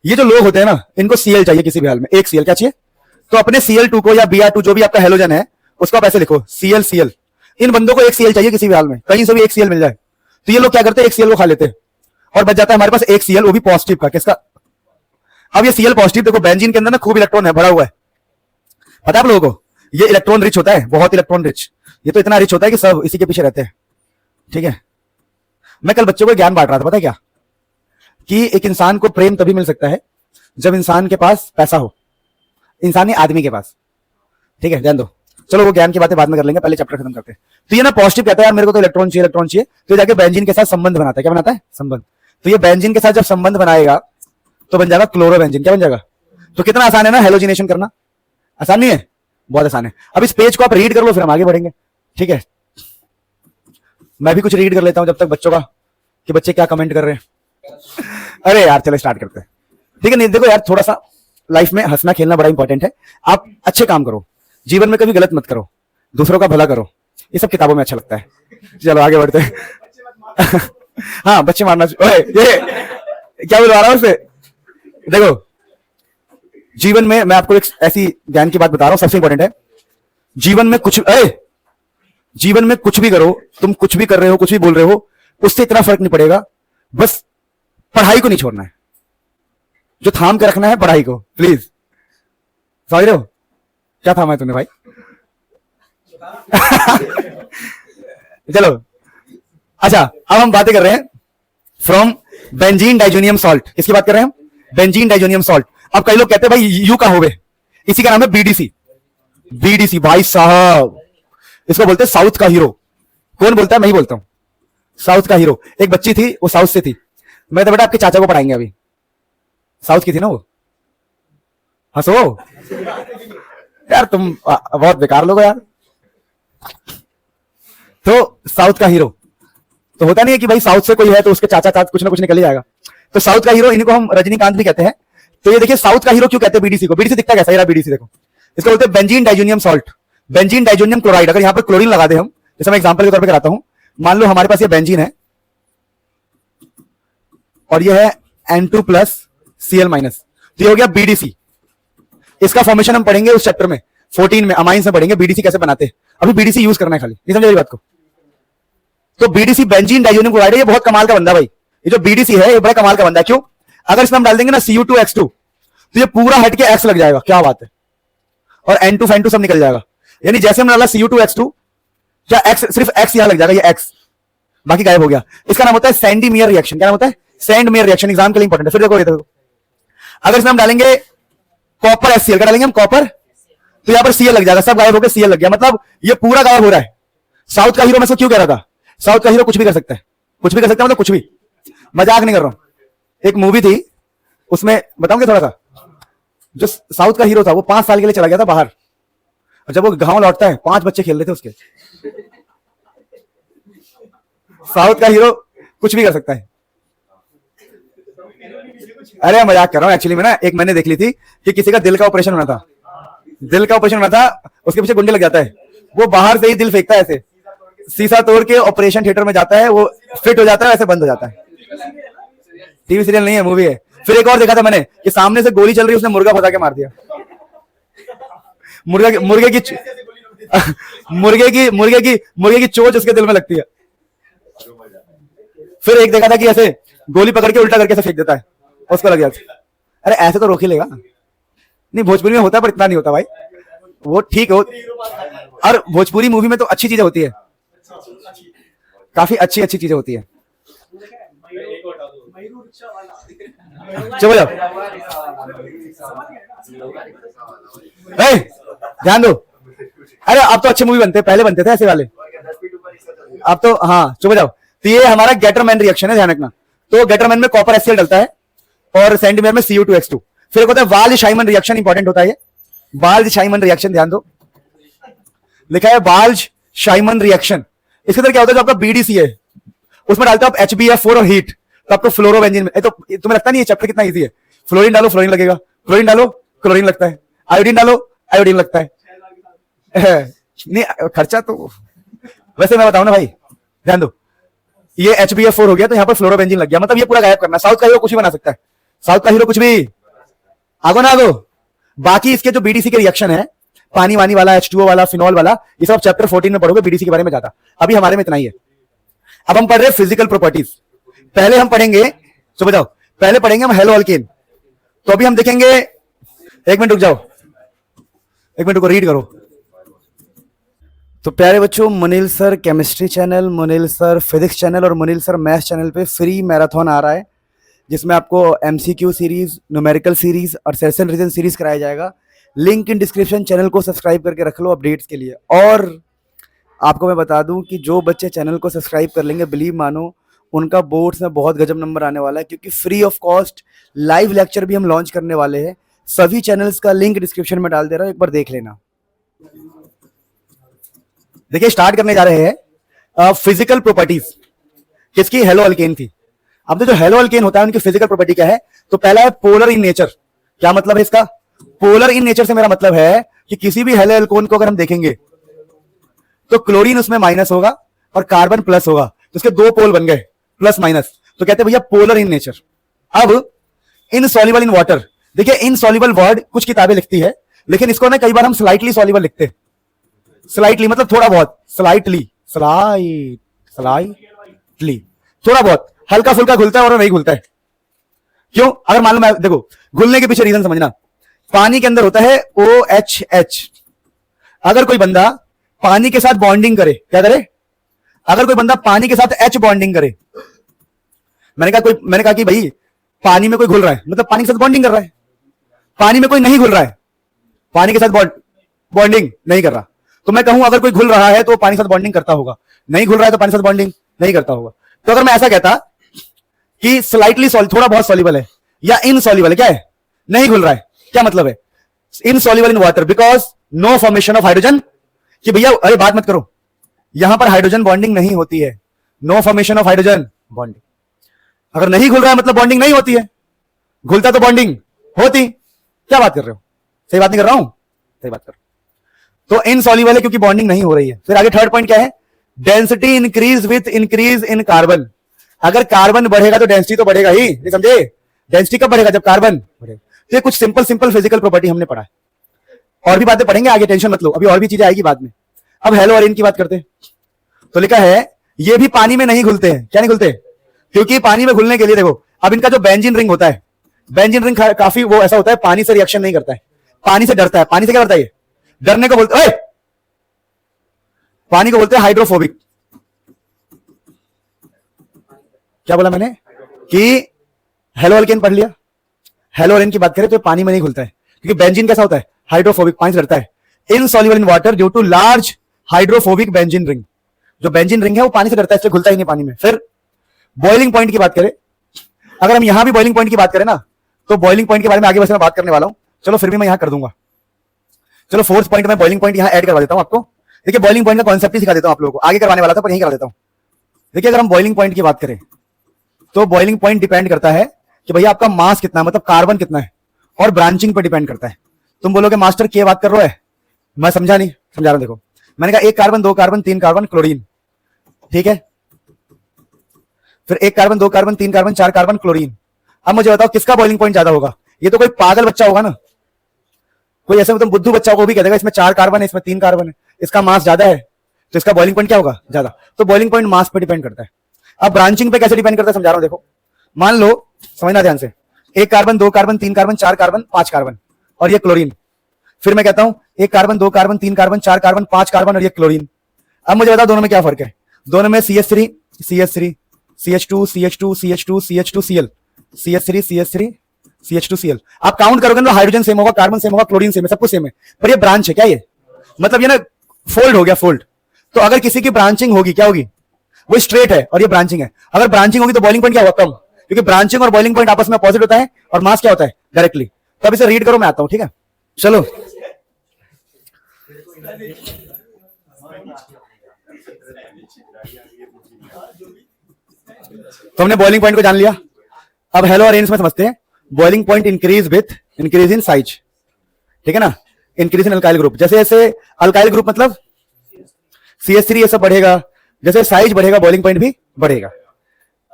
ये जो लोग होते हैं ना, इनको Cl चाहिए किसी भी हाल में, एक Cl। क्या चाहिए? तो अपने Cl2 को या Br2 जो भी आपका हेलोजन है उसको आप ऐसे लिखो Cl। इन बंदों को एक Cl चाहिए किसी भी हाल में, कहीं से भी एक Cl मिल जाए। तो ये लोग क्या करते हैं, एक Cl को खा लेते हैं और बच जाता है हमारे पास एक Cl, वो भी पॉजिटिव का। किसका? अब ये Cl पॉजिटिव, देखो बेंजीन के अंदर ना खूब इलेक्ट्रॉन है, भरा हुआ है, पता है आप लोगों को? ये इलेक्ट्रॉन रिच होता है, बहुत इलेक्ट्रॉन रिच। ये तो इतना रिच होता है कि सब इसी के पीछे रहते हैं, ठीक है? मैं कल बच्चों को ज्ञान बांट रहा था, पता है क्या? कि एक इंसान को प्रेम तभी मिल सकता है जब इंसान के पास पैसा हो, इंसानी आदमी के पास, ठीक है? ध्यान दो, चलो वो ज्ञान की बातें बाद में कर लेंगे, पहले चैप्टर खत्म करते हैं। तो ये ना पॉजिटिव कहता है यार मेरे को तो इलेक्ट्रॉन चाहिए, इलेक्ट्रॉन चाहिए, तो जाके बेंजीन के साथ संबंध बनाता है। क्या बनाता है? संबंध। तो ये बेंजीन के साथ जब संबंध बनाएगा तो बन जाएगा क्लोरोबेंजीन। क्या बन जाएगा? तो कितना आसान है ना हेलोजिनेशन करना, आसान नहीं है? बहुत आसान है। अब इस पेज को आप रीड कर लो, फिर हम आगे बढ़ेंगे, ठीक है? मैं भी कुछ रीड कर लेता हूं जब तक बच्चों का, कि बच्चे क्या कमेंट कर रहे हैं। अरे यार चलो स्टार्ट करते हैं। ठीक है, नहीं देखो यार, थोड़ा सा लाइफ में हंसना खेलना बड़ा इंपॉर्टेंट है। आप अच्छे काम करो, जीवन में कभी गलत मत करो, दूसरों का भला करो, ये सब किताबों में अच्छा लगता है। चलो आगे बढ़ते हैं। हाँ बच्चे मारना, ये क्या बुलवा रहा हूं उसे। देखो जीवन में मैं आपको एक ऐसी ज्ञान की बात बता रहा हूं, सबसे इंपॉर्टेंट है। जीवन में कुछ, जीवन में कुछ भी करो, तुम कुछ भी कर रहे हो, कुछ भी बोल रहे हो, उससे इतना फर्क नहीं पड़ेगा, बस पढ़ाई को नहीं छोड़ना है। जो थाम के रखना है पढ़ाई को, प्लीज। समझ रहे हो क्या थामा है तूने भाई? चलो अच्छा, अब हम बातें कर रहे हैं फ्रॉम बेंजीन डाइजोनियम सॉल्ट। किसकी बात कर रहे हैं हम? Benzene diazonium salt. अब कई लोग कहते हैं भाई यू का होवे, इसी का नाम है बीडीसी। बीडीसी भाई साहब, इसको बोलते हैं साउथ का हीरो। कौन बोलता है? मैं ही बोलता हूं, साउथ का हीरो। एक बच्ची थी, वो साउथ से थी। मैं तो बेटा आपके चाचा को पढ़ाएंगे अभी, साउथ की थी ना वो। हंसो यार, तुम बहुत बेकार लोग हो यार। तो साउथ का हीरो तो होता नहीं है कि भाई साउथ से कोई है तो उसके चाचा कुछ ना कुछ निकल ही जाएगा। तो साउथ का हीरो, इनको हम रजनीकांत भी कहते हैं। तो ये देखिए साउथ का हीरो क्यों कहते हैं बीडीसी को? बीडीसी दिखता कैसा? ये बीडीसी देखो, इसको बोलते हैं benzene diazonium salt, benzene diazonium chloride. अगर यहां पर क्लोरीन लगा दे हम, जैसे मैं एग्जांपल के तौर पे कराता हूं, मान लो हमारे पास ये बेंजीन है और ये है N2 प्लस Cl माइनस, तो ये हो गया बीडीसी। इसका फॉर्मेशन हम पढ़ेंगे उस चैप्टर में 14 में, अमाइंस में पढ़ेंगे बीडीसी कैसे बनाते हैं। अभी बीडीसी यूज करना है खाली, नहीं समझे बात को? तो बीडीसी बेंजीन डाइजोनियम क्लोराइड है, ये बहुत कमाल का बंदा भाई। ये जो बीडीसी है ये बड़ा कमाल का बंदा है। क्यों? अगर इसमें हम डाल देंगे ना Cu2X2, तो ये पूरा हट के X लग जाएगा। क्या बात है। और N2 N2 सब निकल जाएगा। यानी जैसे हमने डाला Cu2X2, क्या X, सिर्फ X यहां लग जाएगा, ये X बाकी गायब हो गया। इसका नाम होता है सैंडी मेयर रिएक्शन। क्या नाम होता है? Sand mayor reaction. एग्जाम के लिए इंपॉर्टेंट है। फिर देखो ये देखो, अगर इसमें हम डालेंगे कॉपर HCl, क्या डालेंगे हम? कॉपर, तो यहां पर Cl लग जाएगा, सब गायब हो गया, Cl लग गया, मतलब ये पूरा गायब हो रहा है। साउथ का हीरो मैं इसको क्यों कह रहा था? साउथ का हीरो कुछ भी कर सकता है, कुछ भी कर सकता है, मतलब कुछ भी, मजाक नहीं कर रहा हूं। एक मूवी थी, उसमें बताऊंगा थोड़ा सा। जो साउथ का हीरो था वो 5 साल के लिए चला गया था बाहर, और जब वो गांव लौटता है 5 बच्चे खेल रहे थे उसके। साउथ का हीरो कुछ भी कर सकता है। अरे मजाक कर रहा हूं। एक्चुअली में ना एक मैंने देख ली थी कि किसी का दिल का ऑपरेशन होना था, दिल का ऑपरेशन होना था, उसके पीछे गुंडे लग जाता है, वो बाहर से ही दिल फेंकता है ऐसे, शीशा तोड़ के ऑपरेशन थिएटर में जाता है, वो फिट हो जाता है, ऐसे बंद हो जाता है। टीवी सीरियल नहीं है, मूवी है। फिर एक और देखा था मैंने कि सामने से गोली चल रही है, उसने मुर्गा फंसा के मार दिया। मुर्गे की चोंच उसके दिल में लगती है। फिर एक देखा था कि ऐसे गोली पकड़ के उल्टा करके ऐसे फेंक देता है, उसको लग जाता है। अरे ऐसे तो रोक ही लेगा। नहीं भोजपुरी में होता है पर इतना नहीं होता भाई, वो ठीक हो। और भोजपुरी मूवी में तो अच्छी चीजें होती है, काफी अच्छी अच्छी चीजें होती है। चलो जाओ, ध्यान दो। अरे अब तो अच्छे मूवी बनते हैं, पहले बनते थे ऐसे वाले, अब तो हाँ चुप जाओ। तो ये हमारा गेटरमैन रिएक्शन है, ध्यान रखना। तो गेटरमैन में कॉपर HCl डलता है और सैंडमेयर में Cu2X2। फिर एक होता है वाल्ज शाइमन रिएक्शन, इंपॉर्टेंट होता है ये वाल्ज शाइमन रिएक्शन, ध्यान दो, लिखा है वाल्ज शाइमन रिएक्शन। इसके अंदर क्या होता है? जो आपका बीडीसी है उसमें डालते हो आप HbF4 और हीट, तो आपको फ्लोरोबेंजीन में, तो तुम्हें लगता नहीं ये चैप्टर कितना इजी है? फ्लोरीन डालो फ्लोरीन लगेगा, क्लोरीन डालो क्लोरीन लगता है, आयोडीन डालो आयोडीन लगता है। नहीं खर्चा तो वैसे मैं बताऊं ना भाई, ध्यान दो, ये HbF4 हो गया तो यहां पर फ्लोरोबेंजीन लग गया, मतलब ये पूरा गायब करना। साउथ का हीरो कुछ भी बना सकता है, साउथ का हीरो कुछ भी, आगो ना आगो। बाकी इसके जो बीडीसी के रिएक्शन है, पानी वानी वाला, H2O वाला, फिनॉल वाला, ये सब चैप्टर 14 में पढ़ोगे बीडीसी के बारे में ज्यादा। अभी हमारे में इतना ही है। अब हम पढ़ रहे हैं फिजिकल प्रॉपर्टीज। पहले हम पढ़ेंगे, तो बताओ, पहले पढ़ेंगे हम हेलो अल्केन। तो अभी हम देखेंगे, एक मिनट रुक जाओ, एक मिनट को रीड करो। तो प्यारे बच्चों, Munil sir chemistry channel, Munil sir physics channel और मुनील सर मैथ्स चैनल पे फ्री मैराथन आ रहा है, जिसमें आपको MCQ सीरीज, न्यूमेरिकल सीरीज और सेशन रीजन सीरीज कराया जाएगा। Link in description. चैनल को सब्सक्राइब करके रख लो अपडेट्स के लिए। और आपको मैं बता दूं कि जो बच्चे चैनल को सब्सक्राइब कर लेंगे, बिलीव मानो, उनका बोर्ड्स में बहुत गजब नंबर आने वाला है, क्योंकि free of cost live lecture भी हम लॉन्च करने वाले हैं। सभी चैनल्स का लिंक डिस्क्रिप्शन में डाल दे रहा हूं, एक बार देख लेना। देखिए स्टार्ट करने जा रहे हैं फिजिकल प्रॉपर्टीज किसकी, हेलो अल्केन थी। अब जो हेलो अल्केन होता है उनकी फिजिकल प्रॉपर्टी क्या है, तो पहला है पोलर इन नेचर। क्या मतलब है इसका, पोलर इन नेचर से मेरा मतलब है कि किसी भी हेलो अल्कोन को अगर हम देखेंगे तो क्लोरीन उसमें माइनस होगा और कार्बन प्लस होगा, तो इसके दो पोल बन गए प्लस माइनस, तो कहते हैं भैया पोलर इन नेचर। अब इनसॉल्युबल इन वाटर, देखिए इनसॉल्युबल वर्ड कुछ किताबें लिखती है, लेकिन इसको ना कई बार हम स्लाइटली सॉल्युबल लिखते हैं। स्लाइटली मतलब थोड़ा बहुत, स्लाइटली स्लाइटली थोड़ा बहुत, हल्का फुल्का घुलता है और नहीं घुलता है। क्यों, अगर मान लो मैं देखो घुलने के पीछे रीजन समझना, पानी के अंदर होता है OHH। अगर कोई बंदा पानी के साथ बॉन्डिंग करे, क्या करे, अगर कोई बंदा पानी के साथ H बॉन्डिंग करे, मैंने कहा कि भाई पानी में कोई घुल रहा है मतलब पानी के साथ बॉन्डिंग कर रहा है, पानी में कोई नहीं घुल रहा है, पानी के साथ बॉन्डिंग नहीं कर रहा, तो मैं कहूं अगर कोई घुल रहा है तो पानी के साथ बॉन्डिंग करता होगा, नहीं घुल रहा है तो पानी के साथ बॉन्डिंग नहीं करता होगा। तो अगर मैं ऐसा कहता कि स्लाइटली थोड़ा बहुत सॉल्युबल है या इनसॉल्युबल है, क्या है, नहीं घुल रहा है, क्या मतलब है, insoluble in water because no formation of hydrogen, कि भैया अरे बात मत करो, यहां पर हाइड्रोजन बॉन्डिंग नहीं होती है, no formation of hydrogen bonding. अगर नहीं घुल रहा है मतलब बॉन्डिंग नहीं होती है, घुलता तो बॉन्डिंग होती। क्या बात कर रहे हो, सही बात नहीं कर रहा हूं, सही बात कर रहा हूं। तो इनसॉल्युबल है क्योंकि बॉन्डिंग नहीं हो रही है। फिर आगे थर्ड पॉइंट क्या है, density increase with increase in carbon. अगर कार्बन बढ़ेगा तो डेंसिटी तो बढ़ेगा ही, नहीं समझे, डेंसिटी कब बढ़ेगा, जब कार्बन बढ़ेगा। तो ये कुछ सिंपल फिजिकल प्रॉपर्टी हमने पढ़ा है, और भी बातें पढ़ेंगे आगे, टेंशन मत लो, अभी और भी चीजें आएगी बाद में। अब हेलो अरेन की बात करते हैं, तो लिखा है ये भी पानी में नहीं घुलते हैं। क्या नहीं घुलते, क्योंकि पानी में घुलने के लिए देखो, अब इनका जो बेंजीन रिंग होता है, बेंजीन रिंग काफी वो ऐसा होता है, पानी से रिएक्शन नहीं करता है, पानी से डरता है। पानी से क्या डरता है, डरने को बोलते हैं, पानी को बोलते हैं हाइड्रोफोबिक। क्या बोला मैंने कि हेलो अल्केन पढ़ लिया, हेलो अरेन की बात करें तो पानी में नहीं घुलता है क्योंकि बेंजीन कैसा होता है, हाइड्रोफोबिक, पानी से डरता है। Insoluble in water due to large hydrophobic benzene ring, जो बेंजीन रिंग है वो पानी से डरता है, इसलिए घुलता ही नहीं पानी में। फिर बॉइलिंग पॉइंट की बात करें, अगर हम यहां भी बॉइलिंग पॉइंट की बात करें ना, तो बॉइलिंग पॉइंट के बारे में आगे वैसे मैं बात करने वाला हूं, चलो फिर भी मैं यहां कर दूंगा। चलो फोर्थ पॉइंट में बॉइलिंग पॉइंट यहां ऐड करवा देता हूं आपको। देखिए बॉइलिंग पॉइंट का कॉन्सेप्ट ही सिखा देता हूं आप लोगों को, आगे करवाने वाला था पर यहीं करा देता हूं। देखिए अगर हम बॉइलिंग पॉइंट की बात करें तो बॉइलिंग पॉइंट डिपेंड करता है कि भैया आपका मास कितना है, मतलब कार्बन कितना है, और ब्रांचिंग पर डिपेंड करता है। तुम बोलोगे मास्टर क्या बात कर रहे हो, मैं समझा नहीं, समझा रहा हूं। देखो मैंने कहा 1 कार्बन 2 कार्बन 3 कार्बन क्लोरीन, ठीक है, फिर 1 carbon 2 carbon 3 carbon 4 carbon chlorine. अब मुझे बताओ किसका बॉइलिंग पॉइंट ज्यादा होगा, ये तो कोई पागल बच्चा होगा ना, कोई ऐसे मतलब बुद्धू बच्चा को भी कह देगा इसमें 4 कार्बन है इसमें 3 कार्बन है, इसका मास ज्यादा है तो इसका बॉइलिंग पॉइंट क्या होगा, ज्यादा। तो बॉइलिंग पॉइंट मास पे डिपेंड करता है। अब ब्रांचिंग पे कैसे डिपेंड करता है समझा रहा हूं। देखो मान लो, समझना ध्यान से, 1 carbon 2 carbon 3 carbon 4 carbon 5 carbon और ये क्लोरीन। फिर मैं कहता हूं 1 carbon 2 carbon 3 carbon 4 carbon 5 carbon और ये क्लोरीन। अब मुझे बताओ दोनों में क्या फर्क है, दोनों में CH3 CH3 CH2 CH2 CH2 CH2 Cl CH3 CH3 CH2 Cl। आप काउंट करोगे ना, हाइड्रोजन सेम होगा, कार्बन सेम होगा, क्लोरीन सेम है, सब कुछ सेम है, पर ये ब्रांच है। क्या ये मतलब ये ना फोल्ड हो गया, फोल्ड। तो अगर किसी की ब्रांचिंग होगी क्या होगी, वो स्ट्रेट है और ये ब्रांचिंग है। अगर ब्रांचिंग होगी तो बॉइलिंग पॉइंट क्या होगा, कम, क्योंकि ब्रांचिंग और बॉइलिंग पॉइंट आपस में अपोजिट होता है और मास क्या होता है, डायरेक्टली। तो अब इसे रीड करो, मैं आता हूं, ठीक है। चलो तो हमने बॉइलिंग पॉइंट को जान लिया। अब हेलो अरेन्स में समझते हैं, boiling point increase with increase in size, ठीक है ना, इंक्रीज इन अल्काइल ग्रुप। जैसे जैसे अल्काइल ग्रुप मतलब CH3 ये सब बढ़ेगा, जैसे साइज बढ़ेगा बॉइलिंग पॉइंट भी बढ़ेगा।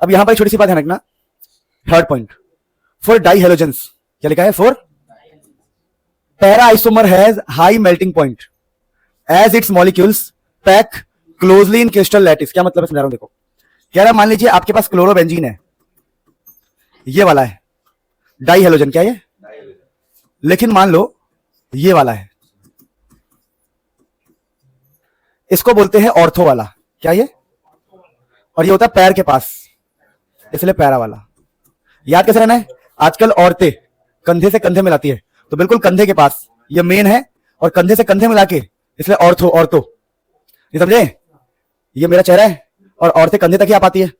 अब यहां पर छोटी सी बात ध्यान रखना, third point, for di halogens क्या लिखा है, for para isomer has high melting point as its molecules pack closely in crystal lattice. क्या मतलब है समझा रहा हूं। देखो कह रहा मान लीजिए आपके पास क्लोरोबेंजीन है, ये वाला है डाई हेलोजन, क्या ये, लेकिन मान लो ये वाला है, इसको बोलते हैं ऑर्थो वाला, क्या ये, और ये होता है पैर के पास, इसलिए पैरा वाला। याद कैसे रहना है, आजकल औरतें कंधे से कंधे मिलाती है, तो बिल्कुल कंधे के पास ये मेन है और कंधे से कंधे मिला के इसलिए ऑर्थो, ऑर्थो। ये समझे, ये मेरा चेहरा है और औरतें कंधे तक ही आ पाती है,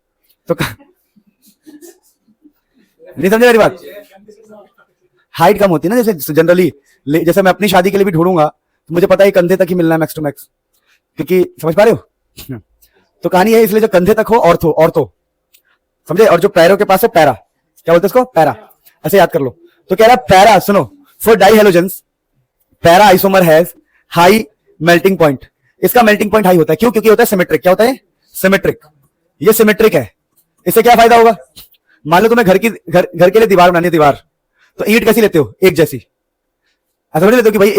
तो नहीं समझे मेरी बात, हाइट कम होती है ना, जैसे जनरली, जैसे मैं अपनी शादी के लिए भी ढूंढूंगा तो मुझे पता है कंधे तक ही मिलना है मैक्स टू मैक्स, क्योंकि समझ पा रहे हो। तो कहानी है इसलिए जो कंधे तक हो ऑर्थो, ऑर्थो समझे, और जो पैरों के पास है पैरा, क्या बोलते हैं इसको, पैरा, ऐसे याद कर लो। तो कह रहा पैरा, सुनो, for di halogens para isomer has high melting point. इसका मेल्टिंग पॉइंट हाई होता है, क्यों? क्योंकि होता है सिमेट्रिक। क्या होता है? सिमेट्रिक। ये सिमेट्रिक है। इससे क्या फायदा होगा? मान लो तुम्हें घर के लिए दीवार बनानी है, दीवार, तो ईंट कैसी लेते हो? एक जैसी। ऐसा नहीं लेते हो कि भाई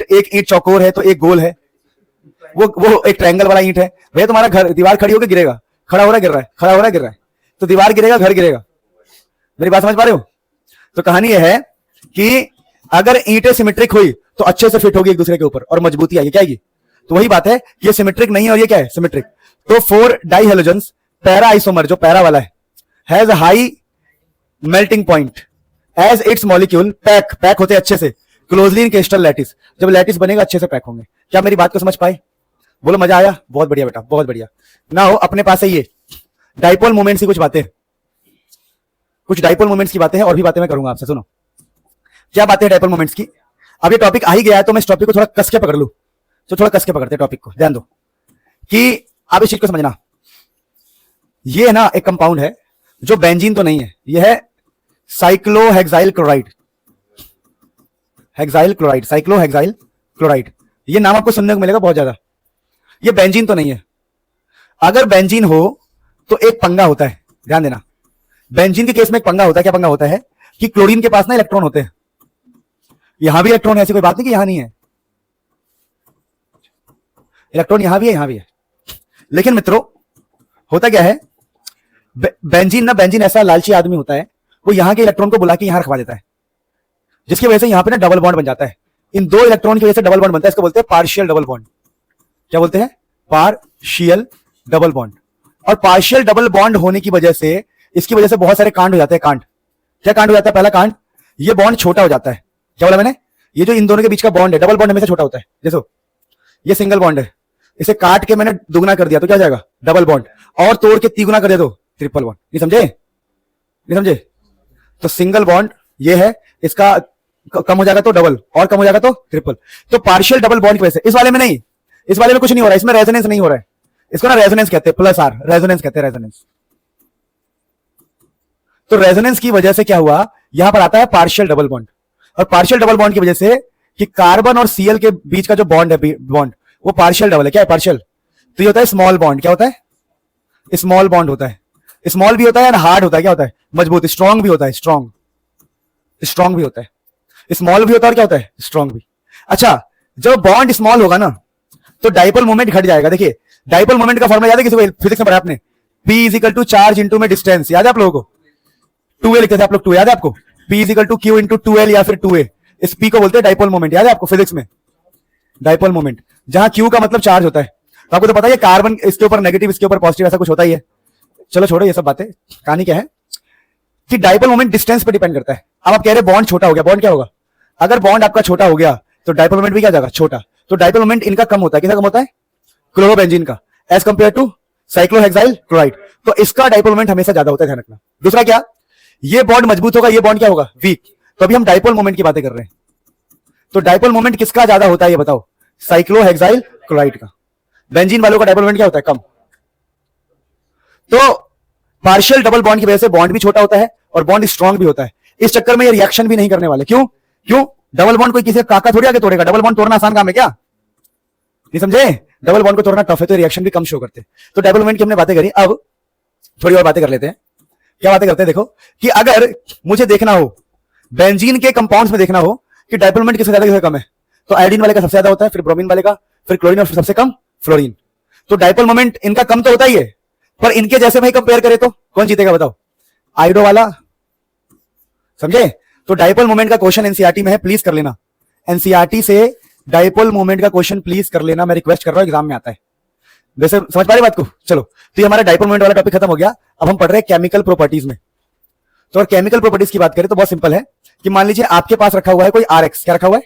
एक ईंट चौकोर है तो एक गोल है, वो एक ट्रायंगल वाला ईंट है। भैया तुम्हारा घर, दीवार खड़ी होकर गिरेगा, खड़ा हो रहा है गिर रहा है, खड़ा हो रहा है गिर रहा है, तो दीवार गिरेगा, घर गिरेगा। मेरी बात समझ पा रहे हो? तो कहानी यह है कि अगर ईंटें सिमेट्रिक हुई तो अच्छे से फिट होगी एक दूसरे के ऊपर और मजबूती आएगी, क्या आएगी? तो वही बात है कि ये सिमेट्रिक नहीं है और ये क्या है? सिमेट्रिक। तो 4 डाई हेलोजेंस पैरा आइसोमर, जो पैरा वाला है, has high melting point as its molecule pack होते अच्छे से क्लोजली इन क्रिस्टल लैटिस। जब लैटिस बनेगा अच्छे से पैक होंगे। क्या मेरी बात को समझ पाए? बोलो मजा आया? बहुत बढ़िया बेटा, बहुत बढ़िया। ना हो अपने पास है ये डाइपोल मोमेंट्स की कुछ बातें, कुछ डाइपोल मोमेंट्स की बातें हैं, और भी बातें मैं करूंगा आपसे। सुनो क्या बातें हैं डाइपोल मोमेंट्स की। अब ये टॉपिक आ ही गया है तो मैं इस टॉपिक को थोड़ा कस के पकड़ लूं, तो थोड़ा कस के पकड़ते हैं टॉपिक को। ध्यान दो कि आप इस चीज को समझना, ये है ना एक कंपाउंड है जो बेंजीन तो नहीं है, ये है cyclohexyl chloride, hexyl chloride, cyclohexyl chloride. ये नाम आपको सुनने को मिलेगा बहुत ज्यादा। ये बेंजीन तो नहीं है। अगर बेंजीन हो तो एक पंगा होता है, ध्यान देना। बेंजीन के केस में एक पंगा होता है। क्या पंगा होता है? कि क्लोरीन के पास ना इलेक्ट्रॉन होते हैं, यहां भी इलेक्ट्रॉन है, ऐसी कोई बात नहीं कि यहां नहीं है, इलेक्ट्रॉन यहां भी है, यहां भी है। लेकिन मित्रों होता क्या है, बेंजीन ऐसा लालची आदमी होता है, वो यहां के इलेक्ट्रॉन को बुला के यहां रखवा देता है, जिसकी वजह से यहां पे ना डबल बॉन्ड बन जाता है। इन 2 इलेक्ट्रॉन की वजह से डबल बॉन्ड बनता है, इसको बोलते हैं पार्शियल डबल बॉन्ड। क्या बोलते हैं? Partial double bond. और पार्शियल डबल बॉन्ड होने की वजह से, इसकी वजह से बहुत सारे कांड हो जाते हैं। कांड, क्या कांड हो जाता है? पहला कांड, ये बॉन्ड छोटा हो जाता है। क्या बोला मैंने? ये जो इन दोनों के बीच का बॉन्ड है, डबल बॉन्ड हमेशा छोटा होता है। जैसे ये सिंगल बॉन्ड है, इसे काट के मैंने दुगुना कर दिया तो क्या हो जाएगा? Double bond. और तोड़ के तिगुना कर दिया तो ट्रिपल बॉन्ड। नहीं समझे? नहीं समझे? तो सिंगल बॉन्ड ये है, इसका कम हो जाएगा तो डबल, और कम हो जाएगा तो ट्रिपल। तो पार्शियल डबल बॉन्ड की वजह से, इस वाले में नहीं, इस वाले में कुछ नहीं हो रहा है, इसमें रेजोनेंस नहीं हो रहा है। इसको ना रेजोनेंस कहते हैं, प्लस आर, रेजोनेंस कहते हैं, रेजोनेंस। तो रेजोनेंस की वजह से क्या हुआ, यहां पर आता है पार्शियल डबल बॉन्ड। और पार्शियल डबल बॉन्ड की वजह से कि कार्बन और सीएल के बीच का जो बॉन्ड है, बॉन्ड, वो पार्शियल डबल है। क्या है? पार्शियल। तो ये होता है स्मॉल बॉन्ड। क्या होता है? स्मॉल बॉन्ड होता है। स्मॉल भी होता है और हार्ड होता है। क्या होता है? मजबूत। स्ट्रॉन्ग भी होता है, स्ट्रॉन्ग, स्ट्रॉन्ग भी होता है। स्मॉल भी होता है और क्या होता है? स्ट्रॉन्ग भी। अच्छा, जब बॉन्ड स्मॉल होगा ना तो डाइपोल मोमेंट घट जाएगा। देखिए डाइपोल मोमेंट का फॉर्मूला याद है किसी को? फिजिक्स में पढ़ा आपने, P is equal to charge into में डिस्टेंस। याद है आप लोगों को? 2a लिखते थे आप लोग, 2 याद है आपको? P is equal to Q into 2L या फिर 2a। इस P को बोलते हैं डाइपोल मोमेंट। याद है आपको फिजिक्स में? डाइपोल मोमेंट, जहां Q का मतलब चार्ज होता है। तो आपको तो पता है कार्बन इसके ऊपर नेगेटिव, इसके ऊपर पॉजिटिव, ऐसा कुछ होता ही है। चलो छोड़ो ये सब बातें। कहानी क्या है कि डाइपोल मोमेंट डिस्टेंस पर डिपेंड करता है। अब आप कह रहे बॉन्ड छोटा हो गया, बॉन्ड क्या होगा? अगर बॉन्ड आपका छोटा हो गया तो डाइपोल मोमेंट भी क्या जाएगा? छोटा। तो डाइपोल मोमेंट इनका कम होता है। किसका कम होता है? क्लोरोबेंजीन का, as compare to cyclohexyl chloride. तो इसका डाइपोल मोमेंट हमेशा ज्यादा होता है, ध्यान रखना। दूसरा क्या, ये बॉन्ड मजबूत होगा, ये बॉन्ड क्या होगा? वीक। तो अभी हम डाइपोल मोमेंट की बातें कर रहे हैं। तो डाइपोल मोमेंट किसका ज्यादा होता है ये बताओ? साइक्लोहेक्साइल क्लोराइड का। बेंजीन वालों का डाइपोल मोमेंट क्या होता है? कम। तो पार्शियल डबल बॉन्ड की वजह से बॉन्ड भी छोटा होता है और बॉन्ड स्ट्रॉन्ग भी होता है। इस चक्कर में ये रिएक्शन भी नहीं करने वाले। क्यों? क्यों? डबल बॉन्ड कोई किसी काका थोड़ी आगे तोड़ेगा। डबल बॉन्ड तोड़ना आसान काम है क्या? नहीं समझे? डबल बॉन्ड को तोड़ना टफ है, तो रिएक्शन भी कम शो करते हैं। तो डबल बॉन्ड की हमने बातें करी, अब थोड़ी और बातें कर लेते हैं। क्या बातें करते हैं? देखो कि अगर मुझे देखना हो, बेंजीन के कंपाउंड्स में देखना हो कि डाइपोल मोमेंट किसका ज्यादा, किसका कम है, तो आयोडीन वाले का सबसे ज्यादा होता है, फिर ब्रोमीन वाले का, फिर क्लोरीन और फिर सबसे कम फ्लोरीन। तो डाइपोल मोमेंट इनका कम तो होता ही है, पर इनके जैसे में कंपेयर करें तो कौन जीतेगा बताओ? आयोडो वाला। समझे? तो डाइपोल मोमेंट का क्वेश्चन एनसीईआरटी में है, प्लीज कर लेना। एनसीईआरटी से डाइपोल मोमेंट का क्वेश्चन प्लीज कर लेना, मैं रिक्वेस्ट कर रहा हूं, एग्जाम में आता है। वैसे समझ पा रहे बात को? चलो, तो ये हमारा डाइपोल मोमेंट वाला टॉपिक खत्म हो गया। अब हम पढ़ रहे हैं केमिकल प्रॉपर्टीज में। तो अगर केमिकल प्रॉपर्टीज की बात करें तो बहुत सिंपल है कि मान लीजिए आपके पास रखा हुआ है कोई RX। क्या रखा हुआ है?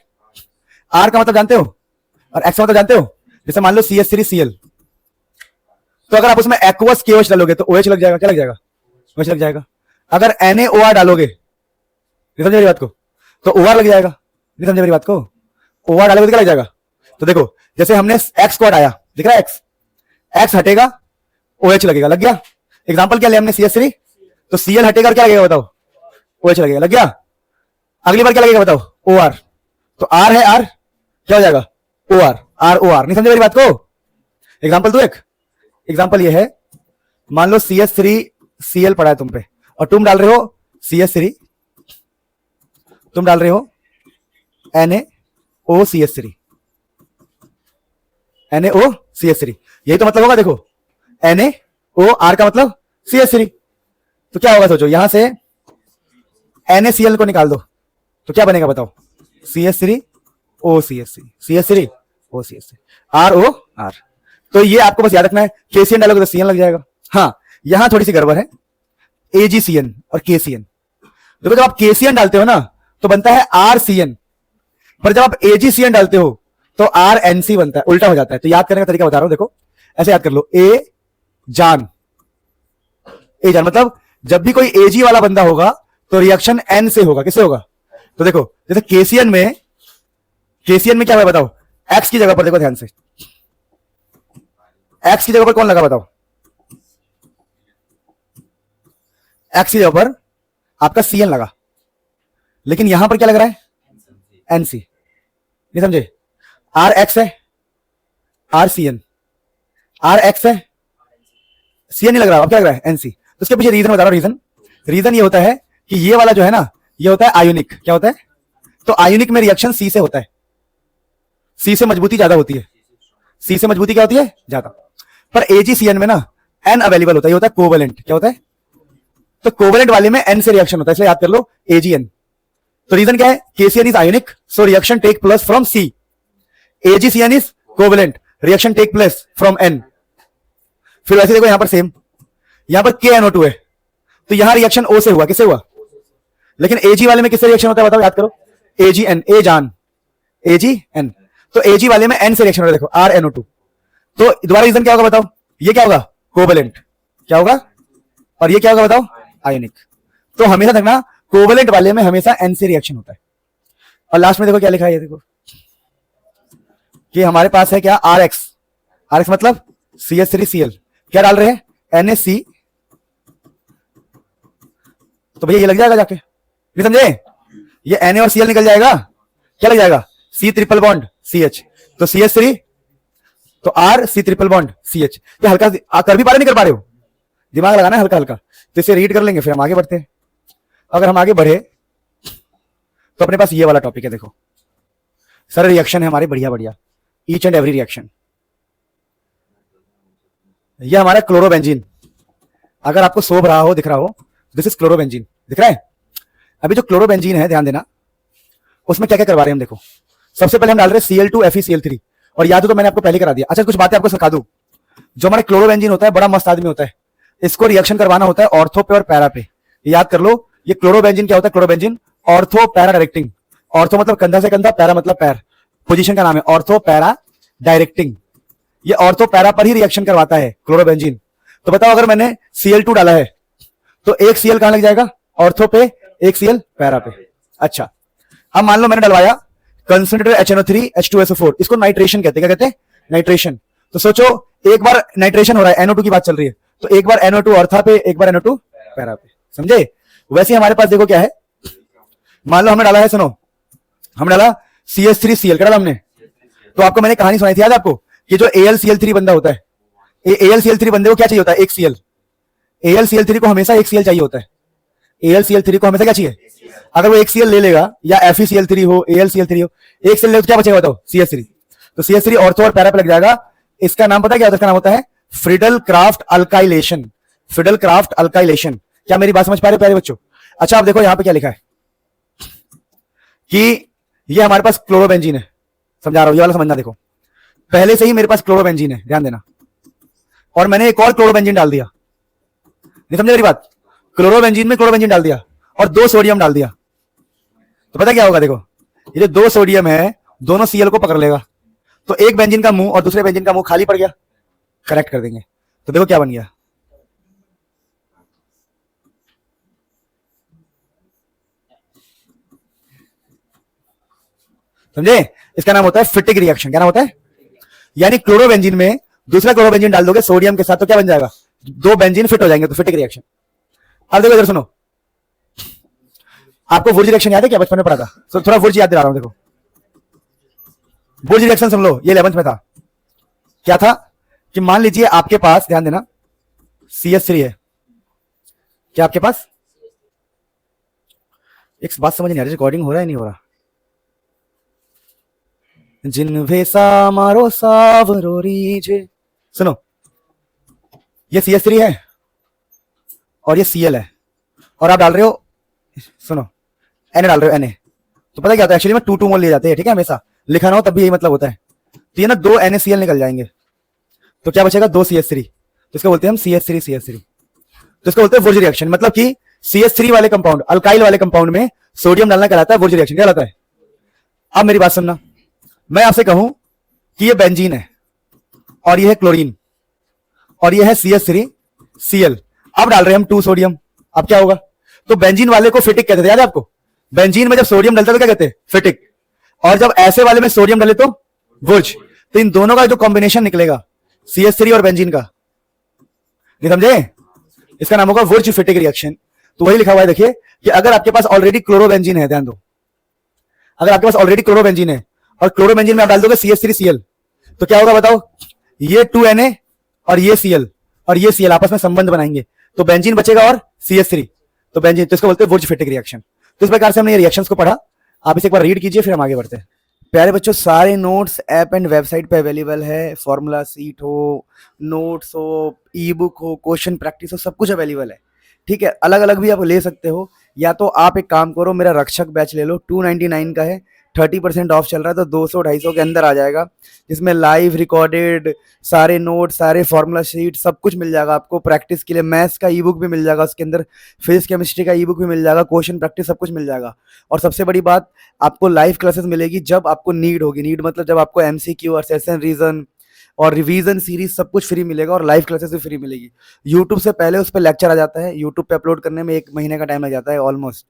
R का मतलब जानते हो और X का मतलब जानते हो? जैसे मान लो CH3Cl, तो अगर आप उसमें एक्वस KOH डालोगे तो OH लग जाएगा। क्या लग जाएगा? OH लग जाएगा। अगर NaOR डालोगे, नहीं समझे मेरी बात को, तो OR लग जाएगा। नहीं समझे मेरी बात को? OR डालोगे तो क्या लग जाएगा? तो देखो जैसे हमने X को हटाया, दिख रहा है X, X हटेगा, OH लगेगा, लग गया। एग्जांपल क्या लिया हमने, CH3, तो Cl हटेगा और क्या लगेगा बताओ, OH लगेगा, लग गया। अगली बार क्या लगेगा बताओ, OR, तो R है R, क्या हो जाएगा OR, ROR। नहीं समझे मेरी बात को? एग्जांपल दो एक, एग्जांपल ये है, मान लो CH3Cl पड़ा है तुम पे और तुम डाल रहे हो CH3, तुम डाल रहे हो NaOCH3, NaOCH3, यही तो मतलब होगा। देखो NaOR का मतलब CH3, तो क्या होगा सोचो, यहां से NaCl को निकाल दो तो क्या बनेगा बताओ, CH3OCH3, CH3OCH3, ROR। तो ये आपको बस याद रखना है, KCN डालोगे तो CN लग जाएगा। हाँ, यहां थोड़ी सी गड़बड़ है, AgCN और KCN। देखो जब आप KCN डालते हो ना तो बनता है RCN, पर जब आप AgCN डालते हो तो RNC बनता है, उल्टा हो जाता है। तो याद करने का तरीका बता रहा हूं, देखो ऐसे याद कर लो, ए जान मतलब जब भी कोई Ag वाला बंदा होगा तो रिएक्शन N से होगा, किससे होगा? तो देखो जैसे KCN में क्या है बताओ, X की जगह पर, देखो ध्यान से, X की जगह पर कौन लगा बताओ, X की जगह पर आपका CN लगा, लेकिन यहां पर क्या लग रहा है, NC। नहीं समझे? RX है, RCN, RX है, CN नहीं लग रहा, अब क्या लग रहा है, NC। तो उसके पीछे रीजन बता रहा हूं। रीजन ये होता है कि ये वाला जो है ना, ये होता है आयोनिक। क्या होता है? तो आयोनिक में रिएक्शन C से होता है, C से मजबूती ज्यादा होती है, C से मजबूती क्या होती है, ज्यादा। पर AgCN में ना N अवेलेबल होता है, ये होता है कोवेलेंट। क्या होता है? तो कोवेलेंट वाले में N से रिएक्शन होता है, इसलिए याद कर लो AgN। तो रीजन क्या है, KCN is ionic, so reaction take place from C, AgCN is covalent, reaction take place from N। फिर वैसे देखो यहां पर सेम, यहां पर KNO2 है, तो यहां रिएक्शन O से हुआ, किससे हुआ? लेकिन Ag वाले में किससे रिएक्शन होता है बताओ, याद करो, AgN, A जान, AgN। तो Ag वाले में N से रिएक्शन होता है, देखो RNO2। तो दोबारा रीजन क्या होगा बताओ, ये क्या होगा, कोवेलेंट, क्या होगा, और ये क्या होगा बताओ, आयोनिक। तो हमेशा देखना कोवेलेंट वाले में हमेशा N से रिएक्शन होता है। और लास्ट में देखो क्या लिखा है, ये देखो कि हमारे पास है क्या, RX मतलब CH3Cl, क्या डाल रहे हैं, NaC, तो भैया ये लग जाएगा जाके, नहीं समझे? ये Na और Cl निकल जाएगा, क्या लग जाएगा, C ट्रिपल बॉन्ड CH, तो CH3, तो R C triple bond CH। ये हल्का कर भी पा रहे, नहीं कर पा रहे हो, दिमाग लगाना है हल्का हल्का। तो इसे रीड कर लेंगे, फिर हम आगे बढ़ते हैं। अगर हम आगे बढ़े तो अपने पास ये वाला टॉपिक है, देखो सारे रिएक्शन है हमारे, बढ़िया बढ़िया, ईच एंड एवरी रिएक्शन। ये हमारा क्लोरोबेंजीन, अगर आपको शोभ रहा हो, दिख रहा हो, दिस इज क्लोरोबेंजीन, दिख रहा है? अभी जो क्लोरोबेंजीन है, ध्यान देना, उसमें क्या क्या करवा रहे हैं हम, देखो सबसे पहले हम डाल रहे हैं Cl2FeCl3, और याद हो तो मैंने आपको पहले करा दिया। अच्छा कुछ बातें आपको सिखा दूं, जो हमारा क्लोरोबेंजीन होता है बड़ा मस्त आदमी होता है, इसको रिएक्शन करवाना होता है ऑर्थो पे और पैरा पे। याद कर लो, ये क्लोरोबेंजीन क्या होता है, chlorobenzene ortho para directing, ortho मतलब कंधा से कंधा, पैरा मतलब पैर, पोजीशन का नाम है ऑर्थो पैरा डायरेक्टिंग। ये ऑर्थो पैरा पर ही रिएक्शन करवाता है क्लोरोबेंजीन। तो बताओ अगर मैंने Cl2 डाला है तो एक Cl कहां लग जाएगा, ऑर्थो पे, एक Cl पैरा पे। अच्छा अब मान लो मैंने डलवाया कंसंट्रेटेड HNO3 H2SO4, इसको नाइट्रेशन कहते हैं, क्या कहते हैं, नाइट्रेशन। तो सोचो एक बार नाइट्रेशन हो रहा है, NO2 की बात चल रही है, तो एक बार NO2 ऑर्था पे, एक बार NO2 पैरा पे, समझे? वैसे हमारे पास देखो क्या है, मान लो हमने डाला है, सुनो, हमने डाला CH3Cl, क्या डाला हमने? तो आपको मैंने कहानी सुनाई थी, याद आपको, ये जो AlCl3 बंदा होता है, AlCl3 बंदे को क्या चाहिए होता है, एक Cl। AlCl3 को हमेशा एक Cl चाहिए होता है, AlCl3 को हमेशा क्या चाहिए? अगर वो एक Cl ले लेगा, या FeCl3 हो, AlCl3 हो, एक Cl ले तो क्या बचेगा बताओ, CH3। तो CH3 ऑर्थो और पैरा पे लग जाएगा। इसका नाम पता है क्या होता है? इसका नाम होता है Friedel Crafts alkylation, Friedel Crafts alkylation. क्या मेरी बात समझ पा रहे हो प्यारे बच्चों? अच्छा आप देखो यहां पे क्या लिखा है कि ये हमारे पास क्लोरोबेंजीन है, समझा रहा हूं, ये वाला समझना। देखो पहले से ही मेरे पास क्लोरोबेंजीन है, ध्यान देना, और मैंने एक और क्लोरोबेंजीन डाल दिया, नहीं समझे मेरी बात? क्लोरोबेंजीन में क्लोरोबेंजीन डाल दिया और 2 सोडियम डाल दिया, तो पता क्या होगा? देखो ये जो 2 सोडियम है, दोनों Cl को पकड़ लेगा, तो एक बेंजीन का मुंह और दूसरे बेंजीन का मुंह खाली पड़ गया, करेक्ट कर देंगे। तो देखो क्या बन गया, समझे? इसका नाम होता है फिटिक रिएक्शन। क्या नाम होता है? यानी क्लोरोबेंजीन में दूसरा क्लोरोबेंजीन डाल दोगे सोडियम के साथ, तो क्या बन जाएगा, दो बेंजीन फिट हो जाएंगे तो फिटिक रिएक्शन। अब देखो इधर सुनो, आपको वुर्ज रिएक्शन याद है क्या, बचपन में पढ़ा था? तो थोड़ा वुर्ज याद दिला रहा हूं। देखो वुर्ज रिएक्शन सुन लो, ये 11th में था। क्या था कि मान लीजिए आपके पास, ध्यान देना, CH3 है। क्या आपके पास, एक बात समझ नहीं आ रही, रिकॉर्डिंग हो रहा है नहीं हो रहा? जिन भेसा मारो सावरो रीजे, सुनो, ये CH3 है और ये Cl है, और आप डाल रहे हो, सुनो, Na डाल रहे हो, Na, तो पता क्या होता है एक्चुअली में 2 मोल लिए जाते हैं, ठीक है, हमेशा लिखा ना हो तब भी यही मतलब होता है। तो ये ना 2 NaCl निकल जाएंगे, तो क्या बचेगा 2 CH3, तो इसको बोलते हैं हम CH3 तो इसको बोलते हैं वुर्ज रिएक्शन। मतलब कि CH3 वाले कंपाउंड, अल्काइल वाले कंपाउंड में सोडियम डालना कहलाता है वुर्ज रिएक्शन, क्या कहलाता है? अब मेरी बात सुनना, मैं आपसे कहूं कि ये बेंजीन है और ये है क्लोरीन और ये है CH3Cl, अब डाल रहे हैं हम 2 सोडियम, अब क्या होगा? तो बेंजीन वाले को फिटिक कहते थे, याद है आपको? बेंजीन में जब सोडियम डलता तो क्या कहते हैं? फिटिक, और जब ऐसे वाले में सोडियम डले तो वुर्ज। तो इन दोनों का जो कॉम्बिनेशन निकलेगा CH3 और बेंजीन का, नहीं समझे, इसका नाम होगा वुर्ज फिटिक रिएक्शन। तो वही लिखा हुआ है, देखिए कि अगर आपके पास ऑलरेडी क्लोरोबेंजीन है, ध्यान दो, अगर आपके पास ऑलरेडी क्लोरोबेंजीन है और क्लोरोबेंजीन में आप डाल दोगे CH3Cl, तो क्या होगा बताओ? ये 2Na और ये Cl और ये Cl आपस में संबंध बनाएंगे, तो बेंजीन बचेगा और CH3, तो बेंजीन, तो इसको बोलते हैं वुर्ज फिटिक रिएक्शन। तो इस प्रकार से हमने ये रिएक्शंस को पढ़ा, आप इसे एक बार रीड कीजिए फिर हम आगे बढ़ते हैं। प्यारे बच्चों, सारे नोट्स ऐप एंड वेबसाइट पे अवेलेबल है, फॉर्मूला सीट हो, नोट्स हो, ई बुक हो, क्वेश्चन प्रैक्टिस हो, सब कुछ अवेलेबल है, ठीक है। अलग अलग भी आप ले सकते हो, या तो आप एक काम करो, मेरा रक्षक बैच ले लो, 299 का है, 30% ऑफ चल रहा है, तो 200-250 के अंदर आ जाएगा, जिसमें लाइव रिकॉर्डेड सारे नोट, सारे फॉर्मूला शीट, सब कुछ मिल जाएगा आपको। प्रैक्टिस के लिए मैथ्स का ई बुक भी मिल जाएगा, उसके अंदर फिजिक्स केमिस्ट्री का ई बुक भी मिल जाएगा, क्वेश्चन प्रैक्टिस सब कुछ मिल जाएगा। और सबसे बड़ी बात, आपको लाइव क्लासेस मिलेगी जब आपको नीड होगी, नीड मतलब जब आपको MCQ और सेशन रीजन और रिवीजन सीरीज सब कुछ फ्री मिलेगा, और लाइव क्लासेस भी फ्री मिलेगी। यूट्यूब से पहले उस पर लेक्चर आ जाता है, यूट्यूब पे अपलोड करने में 1 महीने का टाइम लग जाता है ऑलमोस्ट।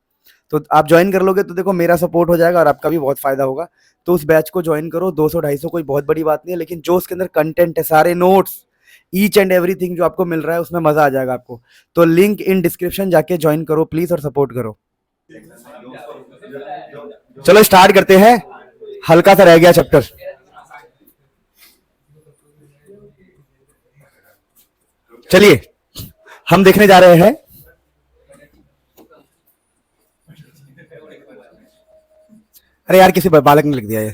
तो आप ज्वाइन कर लोगे तो देखो मेरा सपोर्ट हो जाएगा और आपका भी बहुत फायदा होगा। तो उस बैच को ज्वाइन करो, 200-250 कोई बहुत बड़ी बात नहीं है, लेकिन जो उसके अंदर कंटेंट है, सारे नोट्स, ईच एंड एवरीथिंग जो आपको मिल रहा है, उसमें मजा आ जाएगा आपको। तो लिंक इन डिस्क्रिप्शन, जाके ज्वाइन करो प्लीज और सपोर्ट करो। चलो स्टार्ट करते हैं, हल्का सा रह गया चैप्टर। चलिए हम देखने जा रहे हैं अरे यार किसी बालक ने लिख दिया ये,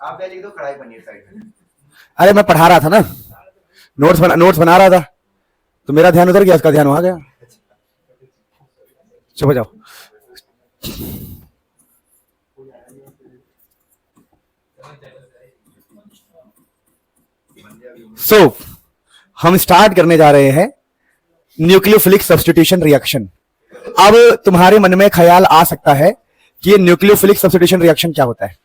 आप लिख दो कढ़ाई पनीर साइड में। अरे मैं पढ़ा रहा था ना, नोट्स बना रहा था, तो मेरा ध्यान उधर गया, उसका ध्यान वहां गया। चुप हो जाओ। हम स्टार्ट करने जा रहे हैं न्यूक्लियोफिलिक सब्स्टिट्यूशन रिएक्शन। अब तुम्हारे मन में ख्याल आ सकता है कि ये न्यूक्लियोफिलिक सब्स्टिट्यूशन रिएक्शन क्या होता है।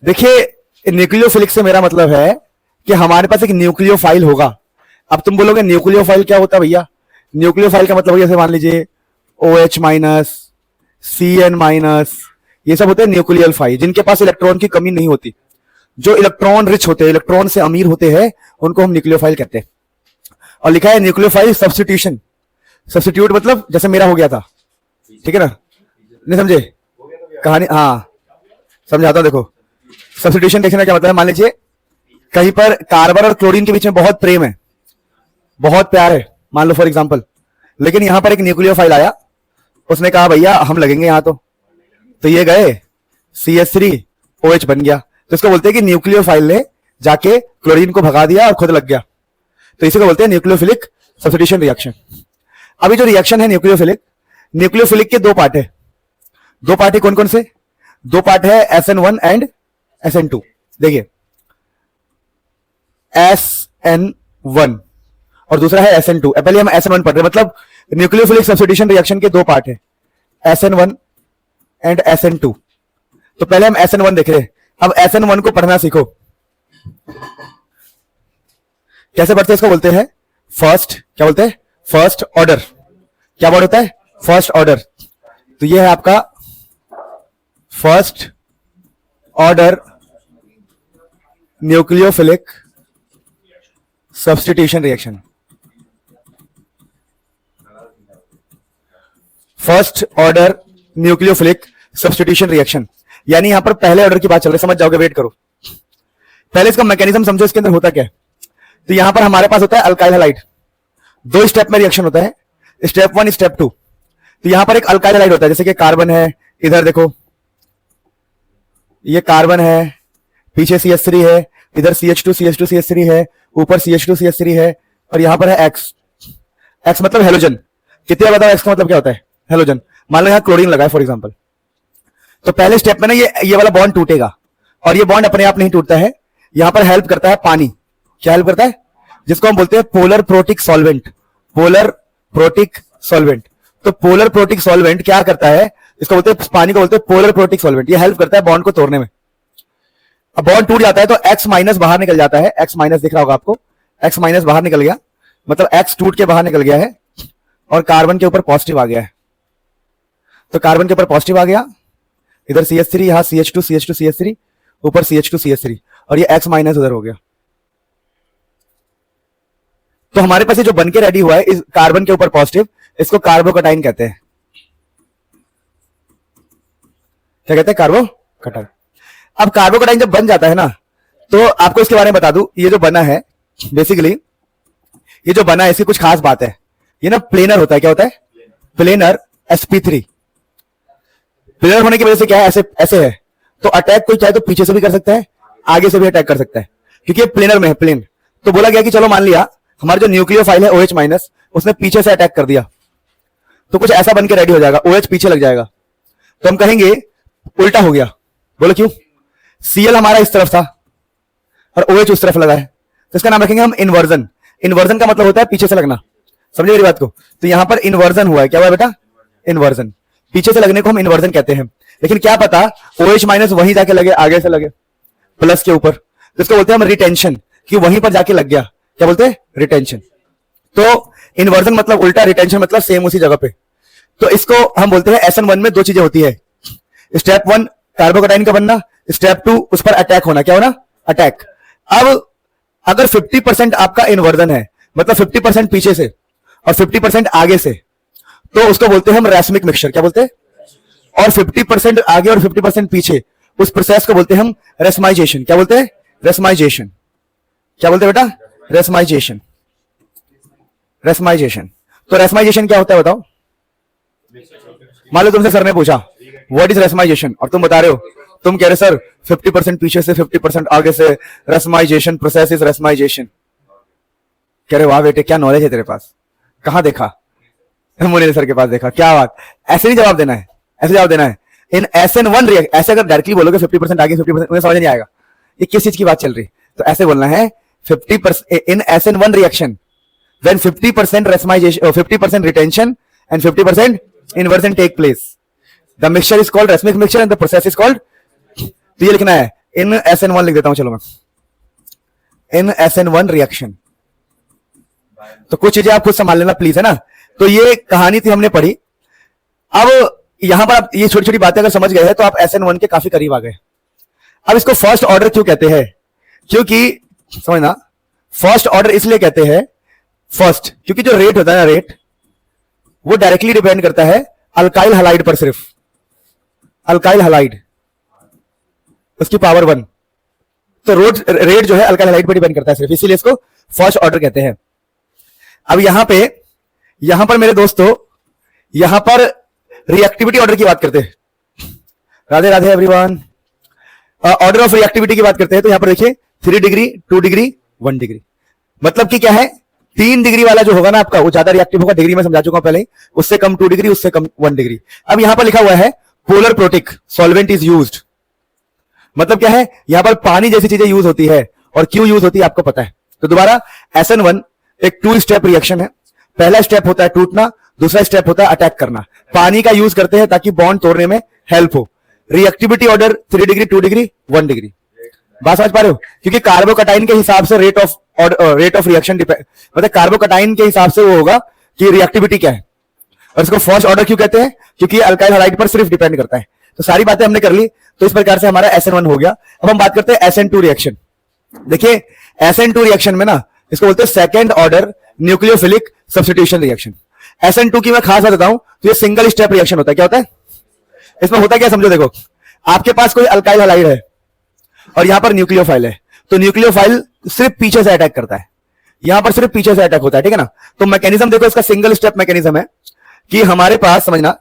देखिए न्यूक्लियोफिलिक से मेरा मतलब है कि हमारे पास एक न्यूक्लियोफाइल होगा। अब तुम बोलोगे न्यूक्लियोफाइल क्या होता है भैया? न्यूक्लियोफाइल का मतलब जैसे मान लीजिए OH-, CN-, ये सब होते हैं न्यूक्लियोफाइल, जिनके पास इलेक्ट्रॉन की कमी नहीं होती, जो इलेक्ट्रॉन रिच होते हैं, इलेक्ट्रॉन से अमीर होते हैं, उनको हम न्यूक्लियोफाइल कहते हैं। और लिखा है न्यूक्लियोफाइल सब्स्टिट्यूशन, सब्स्टिट्यूट मतलब जैसे मेरा हो गया था, ठीक है ना, नहीं समझे कहानी? हाँ समझाता हूं, देखो सब्स्टिट्यूशन देखने का क्या मतलब है। मान लीजिए कहीं पर कार्बन और क्लोरीन के बीच में बहुत प्रेम है, बहुत प्यार है, मान लो फॉर एग्जांपल, लेकिन यहां पर एक न्यूक्लियोफाइल आया, उसने कहा भैया हम लगेंगे यहां, तो ये गए CH3OH बन गया, तो इसको बोलते हैं कि न्यूक्लियोफाइल ने जाके क्लोरीन को भगा दिया और खुद लग गया, तो इसी को बोलते हैं न्यूक्लियोफिलिक सब्स्टिट्यूशन रिएक्शन। अभी जो रिएक्शन है न्यूक्लियोफिलिक के 2 पार्ट है। 2 पार्ट है कौन कौन से? 2 पार्ट है SN1 एंड SN2। देखिए SN1 और दूसरा है SN2। पहले हम SN1 पढ़ रहे हैं, मतलब न्यूक्लियोफिलिक सब्स्टिट्यूशन रिएक्शन के 2 पार्ट है, SN1 एंड SN2। तो पहले हम SN1 देख रहे हैं। अब SN1 को पढ़ना सीखो। कैसे पढ़ते हैं? इसको बोलते हैं फर्स्ट, क्या बोलते हैं? First order. क्या वर्ड होता है? First order. तो ये है आपका first order nucleophilic substitution reaction. First order nucleophilic substitution reaction, यानी यहां पर पहले ऑर्डर की बात चल रही है, समझ जाओगे, वेट करो। पहले इसका मैकेनिज्म समझो, इसके अंदर होता क्या है। तो यहां पर हमारे पास होता है अल्काइल हैलाइड, दो स्टेप में रिएक्शन होता है, स्टेप 1 स्टेप 2। तो यहां पर एक अल्काइल हैलाइड होता है, जैसे कि कार्बन है, इधर देखो ये कार्बन है, पीछे CH3 है, इधर CH2 CH2 CH3 है, ऊपर CH2 CH3 है, और यहां पर है X। X मतलब हेलोजन। कितने बताओ X का मतलब क्या होता है? हेलोजन। मान लो यहां क्लोरीन लगा है फॉर एग्जांपल, तो पहले स्टेप में ना ये वाला बॉन्ड टूटेगा, और ये बॉन्ड अपने आप नहीं टूटता है, यहां पर हेल्प करता है पानी। क्या हेल्प करता है? जिसको हम बोलते हैं polar protic solvent. Polar protic solvent. तो पोलर प्रोटिक सॉल्वेंट क्या करता है? इसको बोलते हैं, पानी को बोलते हैं पोलर प्रोटिक सॉल्वेंट। ये हेल्प करता है बॉन्ड को तोड़ने में। अब बॉन्ड टूट जाता है तो X माइनस बाहर निकल जाता है, X माइनस दिख रहा होगा आपको, X माइनस बाहर निकल गया, मतलब X टूट के बाहर निकल गया है, और कार्बन के ऊपर पॉजिटिव आ गया है। तो कार्बन के ऊपर पॉजिटिव आ गया, इधर CH3, यहां CH2 CH2 CH3, ऊपर CH2 CH3, और ये X माइनस उधर हो गया। तो हमारे पास ये जो बनके रेडी हुआ है इस कार्बन के ऊपर पॉजिटिव, इसको कार्बोकटाइन कहते हैं। क्या कहते हैं? कार्बोकटाइन। अब कार्बोकटाइन जब बन जाता है ना, तो आपको इसके बारे में बता दूं, ये जो बना है बेसिकली, ये जो बना है इसकी कुछ खास बात है। ये ना प्लेनर होता है। क्या होता है? Planar sp3। प्लेनर होने की वजह से क्या है, ऐसे ऐसे है, तो अटैक कोई चाहे तो पीछे से भी कर सकता है, आगे से भी अटैक कर सकता है, क्योंकि ये प्लेनर में है, प्लेन। तो बोला गया कि चलो मान लिया हमारा जो न्यूक्लियोफाइल है OH माइनस, उसने पीछे से अटैक कर दिया, तो कुछ ऐसा बन के रेडी हो जाएगा, OH पीछे लग जाएगा। तो हम कहेंगे उल्टा हो गया। बोलो क्यों? Cl हमारा इस तरफ था और OH उस तरफ लगा है, तो इसका नाम रखेंगे हम इन्वर्जन। इन्वर्जन का मतलब होता है पीछे से लगना। समझे मेरी बात को? तो यहां पर इन्वर्जन हुआ है। क्या हुआ बेटा? इन्वर्जन। पीछे से लगने को हम इन्वर्जन कहते हैं। लेकिन क्या पता OH माइनस वहीं जाके लगे, आगे से लगे प्लस के ऊपर, तो इसको बोलते हैं हम रिटेंशन, कि वहीं पर जाके लग गया। क्या बोलते हैं? रिटेंशन। तो इन्वर्जन मतलब उल्टा, रिटेंशन मतलब सेम उसी जगह पे। तो इसको हम बोलते हैं SN1 में दो चीजें होती है। स्टेप 1 कार्बोकटाइन का बनना, स्टेप 2 उस पर अटैक होना। क्या होना? अटैक। अब अगर 50% आपका इन्वर्जन है, मतलब 50% पीछे से और 50% आगे से, तो उसको बोलते हैं हम रैस्मिक मिक्सचर। क्या बोलते हैं? और 50% आगे और 50% पीछे, उस प्रोसेस को बोलते हैं हम रेस्माइजेशन। क्या बोलते हैं? रेस्माइजेशन। क्या बोलते हैं बेटा? रेस्माइजेशन। रेस्माइजेशन। तो रेस्माइजेशन क्या होता है बताओ? मान लो तुमसे सर ने पूछा व्हाट इज रेस्माइजेशन, और तुम बता रहे हो, तुम कह रहे सर 50% पीछे से 50% आगे से रेस्माइजेशन, प्रोसेस इज रेस्माइजेशन। कह रहे वाह बेटे क्या नॉलेज है तेरे पास, कहां देखा? मुनीर सर के पास देखा। क्या बात। ऐसे नहीं जवाब देना है, ऐसे जवाब देना है। इन SN1 रिएक्ट, ऐसे अगर डायरेक्टली बोलोगे 50% आगे 50%, मुझे समझ नहीं आएगा ये किस चीज की बात चल रही। तो ऐसे बोलना है 50% इन SN1 reaction when 50% रेस्माइजेशन, 50% retention and 50% inversion take place, the mixture is called racemic mixture and the process is called। तो ये लिखना है इन SN1, लिख देता हूं चलो मैं, इन SN1 रिएक्शन। तो कुछ चीजें आप खुद संभाल लेना प्लीज, है ना। तो ये कहानी थी, हमने पढ़ी। अब यहां पर आप ये छोटी छोटी बातें अगर समझ गए हैं तो आप SN1 के काफी करीब आ गए। अब इसको फर्स्ट ऑर्डर क्यों कहते हैं? क्योंकि समझना, फर्स्ट ऑर्डर इसलिए कहते हैं फर्स्ट, क्योंकि जो रेट होता है ना, रेट वो डायरेक्टली डिपेंड करता है अल्काइल हैलाइड पर, सिर्फ अल्काइल हैलाइड, उसकी पावर 1। तो रेट जो है अल्काइल हैलाइड पर डिपेंड करता है सिर्फ, इसीलिए इसको फर्स्ट ऑर्डर कहते हैं। अब यहां पर मेरे दोस्तों, यहां पर रिएक्टिविटी ऑर्डर की बात करते हैं। Radhe Radhe everyone. Order of reactivity की बात करते हैं, तो यहां पर देखिए 3 डिग्री, 2 डिग्री, 1 डिग्री। मतलब कि क्या है, 3 डिग्री वाला जो होगा ना आपका, वो ज्यादा रिएक्टिव होगा। डिग्री में समझा चुका हूं पहले ही, उससे कम 2 डिग्री, उससे कम 1 डिग्री। अब यहां पर लिखा हुआ है polar protic solvent is used. मतलब क्या है, यहां पर पानी जैसी चीजें यूज होती है, और क्यों यूज होती है आपको पता है। तो दोबारा SN1 एक 2 स्टेप रिएक्शन है। पहला स्टेप होता है टूटना, दूसरा स्टेप होता है अटैक करना। पानी का यूज करते हैं ताकि बॉन्ड तोड़ने में हेल्प हो। Reactivity order 3 degree, 2 degree, 1 degree. बात समझ पा रहे हो? क्योंकि कार्बोकटाइन के हिसाब से रेट ऑफ रिएक्शन मतलब कार्बोकटाइन के हिसाब से वो होगा कि रिएक्टिविटी क्या है। और इसको फर्स्ट ऑर्डर क्यों कहते हैं? क्योंकि अल्काइल हैलाइड पर सिर्फ डिपेंड करता है। तो सारी बातें हमने कर ली। तो इस प्रकार से हमारा SN1 हो गया। अब हम बात करते हैं SN2 रिएक्शन। देखिए SN2 रिएक्शन में ना इसको बोलते हैं second order nucleophilic substitution reaction. SN2 की मैं खास बात बताऊं तो ये सिंगल स्टेप रिएक्शन होता है। क्या होता है इसमें? होता क्या समझो, देखो आपके पास कोई अल्काइल हैलाइड है और यहां पर न्यूक्लियोफाइल है, तो न्यूक्लियोफाइल सिर्फ पीछे से अटैक करता है, यहां पर सिर्फ पीछे से अटैक होता है, ठीक है ना। तो मैकेनिज्म देखो इसका सिंगल स्टेप मैकेनिज्म है कि हमारे पास, समझना,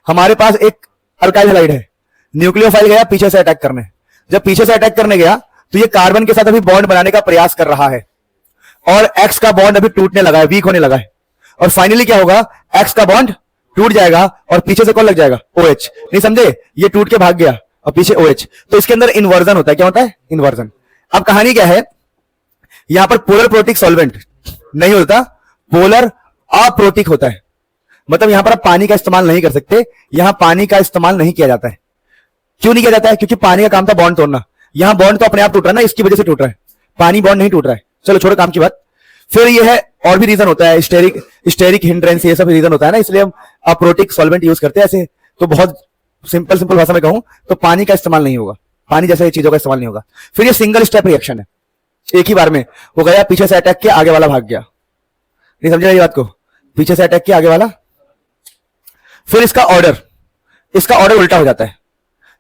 हमारे पास एक अल्काइल हैलाइड है, न्यूक्लियोफाइल गया पीछे से अटैक करने, जब पीछे से अटैक करने गया तो ये कार्बन के साथ अभी बॉन्ड बनाने का प्रयास कर रहा है और एक्स का बॉन्ड अभी टूटने लगा है, वीक होने लगा है, और फाइनली क्या होगा, एक्स का बॉन्ड टूट जाएगा और पीछे से कौन लग जाएगा, OH। नहीं समझे, ये टूट के भाग गया और पीछे OH, तो इसके अंदर इन्वर्जन होता है। क्या होता है? इन्वर्जन। अब कहानी क्या है, यहां पर पोलर प्रोटिक सॉल्वेंट नहीं होता, पोलर अप्रोटिक होता है। मतलब यहां पर आप पानी का इस्तेमाल नहीं कर सकते, यहां पानी का इस्तेमाल नहीं किया जाता है। क्यों नहीं किया जाता है? क्योंकि पानी का काम था बॉन्ड तोड़ना, यहां बॉन्ड तो अपने आप टूट रहा है ना, इसकी वजह से टूट रहा है, पानी बॉन्ड नहीं टूट रहा है। चलो छोड़ो काम की बात। फिर ये है और भी रीजन होता है, स्टेरिक हिंड्रेंस, ये सब रीजन होता है ना, इसलिए हम अप्रोटिक सॉल्वेंट यूज करते हैं। ऐसे तो बहुत सिंपल भाषा में कहूं तो पानी का इस्तेमाल नहीं होगा, पानी जैसे चीजों का इस्तेमाल नहीं होगा। फिर ये सिंगल स्टेप रिएक्शन है, एक ही बार में वो गया पीछे से अटैक किया, आगे वाला भाग गया। नहीं समझे ये बात को, पीछे से अटैक किया, आगे वाला। फिर इसका ऑर्डर उल्टा हो जाता है,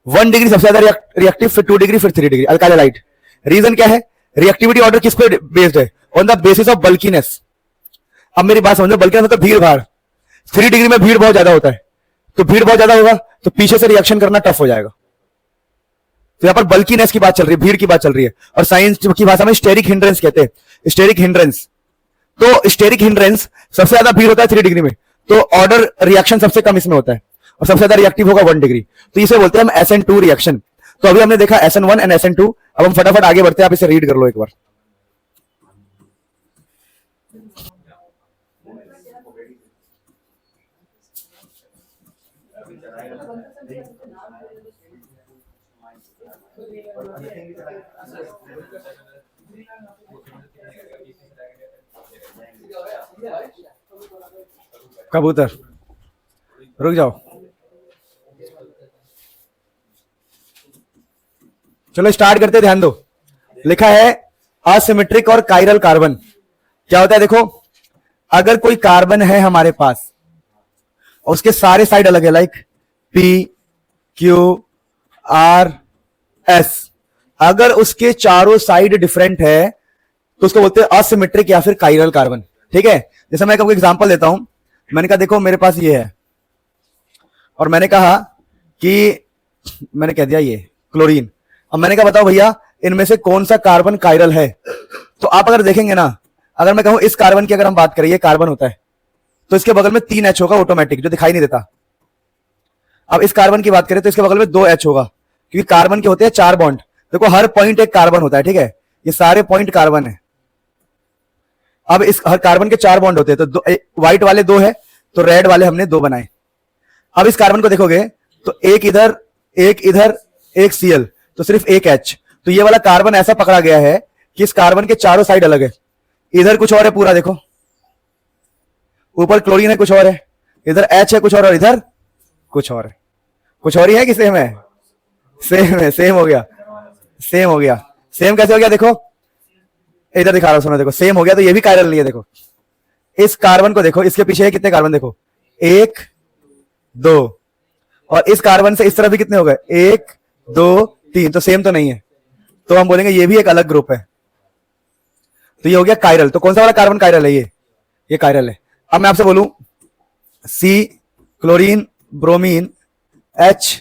1 डिग्री सबसे ज्यादा रिएक्टिव, फिर 2 डिग्री, फिर 3 डिग्री अल्काइल हैलाइड। रीजन क्या है? रिएक्टिविटी ऑर्डर किस पे बेस्ड है? On the basis of bulkiness. अब मेरी बात समझो, बल्कीनेस मतलब भीड़ भाड़, 3 डिग्री में भीड़ बहुत ज्यादा होता है, तो भीड़ बहुत ज्यादा होगा तो पीछे से रिएक्शन करना टफ हो जाएगा। तो यहां पर बल्कीनेस की बात चल रही है, भीड़ की बात चल रही है, और साइंस की भाषा में स्टेरिक हिंड्रेंस कहते हैं, स्टेरिक हिंड्रेंस। तो स्टेरिक हिंड्रेंस सबसे ज्यादा भीड़ होता है 3 डिग्री में, तो ऑर्डर रिएक्शन सबसे कम इसमें होता है और सबसे ज्यादा रिएक्टिव होगा 1 डिग्री, तो इसे बोलते हैं हम SN2 रिएक्शन। तो अभी हमने देखा SN1 एंड SN2, अब हम फटाफट आगे बढ़ते हैं, आप इसे रीड कर लो एक बार। कबूतर रुक जाओ, चलो स्टार्ट करते, ध्यान दो। लिखा है असिमेट्रिक और कायरल कार्बन। क्या होता है देखो, अगर कोई कार्बन है हमारे पास और उसके सारे साइड अलग है, लाइक PQRS, अगर उसके चारों साइड डिफरेंट है तो उसको बोलते हैं असिमेट्रिक या फिर कायरल कार्बन। ठीक है, जैसे मैं आपको एग्जांपल देता हूं, मैंने कहा देखो मेरे पास ये है और मैंने कहा कि, मैंने कह दिया ये क्लोरीन, अब मैंने कहा बताओ भैया इनमें से कौन सा कार्बन कायरल है। तो आप अगर देखेंगे ना, अगर मैं कहूं इस कार्बन की अगर हम बात करें, ये कार्बन होता है, तो इसके बगल में 3 H होगा ऑटोमेटिक, जो दिखाई नहीं देता। अब इस कार्बन की बात करें तो इसके बगल में 2 H होगा, क्योंकि कार्बन के होते हैं 4 बॉन्ड। देखो हर पॉइंट एक कार्बन होता है, ठीक है, ये सारे पॉइंट कार्बन है। अब इस हर कार्बन के 4 बॉन्ड होते हैं, तो व्हाइट वाले 2 है, तो रेड वाले हमने 2 बनाए। अब इस कार्बन को देखोगे तो एक इधर एक Cl, तो सिर्फ एक H। तो ये वाला कार्बन ऐसा पकड़ा गया है कि इस कार्बन के चारों साइड अलग है, इधर कुछ और है पूरा, देखो ऊपर क्लोरीन है कुछ और है, इधर H है कुछ और इधर कुछ और है। कुछ और ही है कि सेम है? सेम है, सेम हो गया, सेम हो गया। सेम कैसे हो गया? देखो इधर दिखा रहा हूं, सुनो, देखो सेम हो गया, तो ये भी कायरल नहीं है। देखो इस कार्बन को देखो, इसके पीछे कितने कार्बन, देखो 1 2, और इस कार्बन से इस तरफ भी कितने हो गए, 1 2 3, तो सेम तो नहीं है, तो हम बोलेंगे ये भी एक अलग ग्रुप है। तो ये हो गया कायरल। तो कौन सा वाला कार्बन कायरल है? ये कायरल है। अब मैं आपसे बोलूं C क्लोरीन ब्रोमीन H,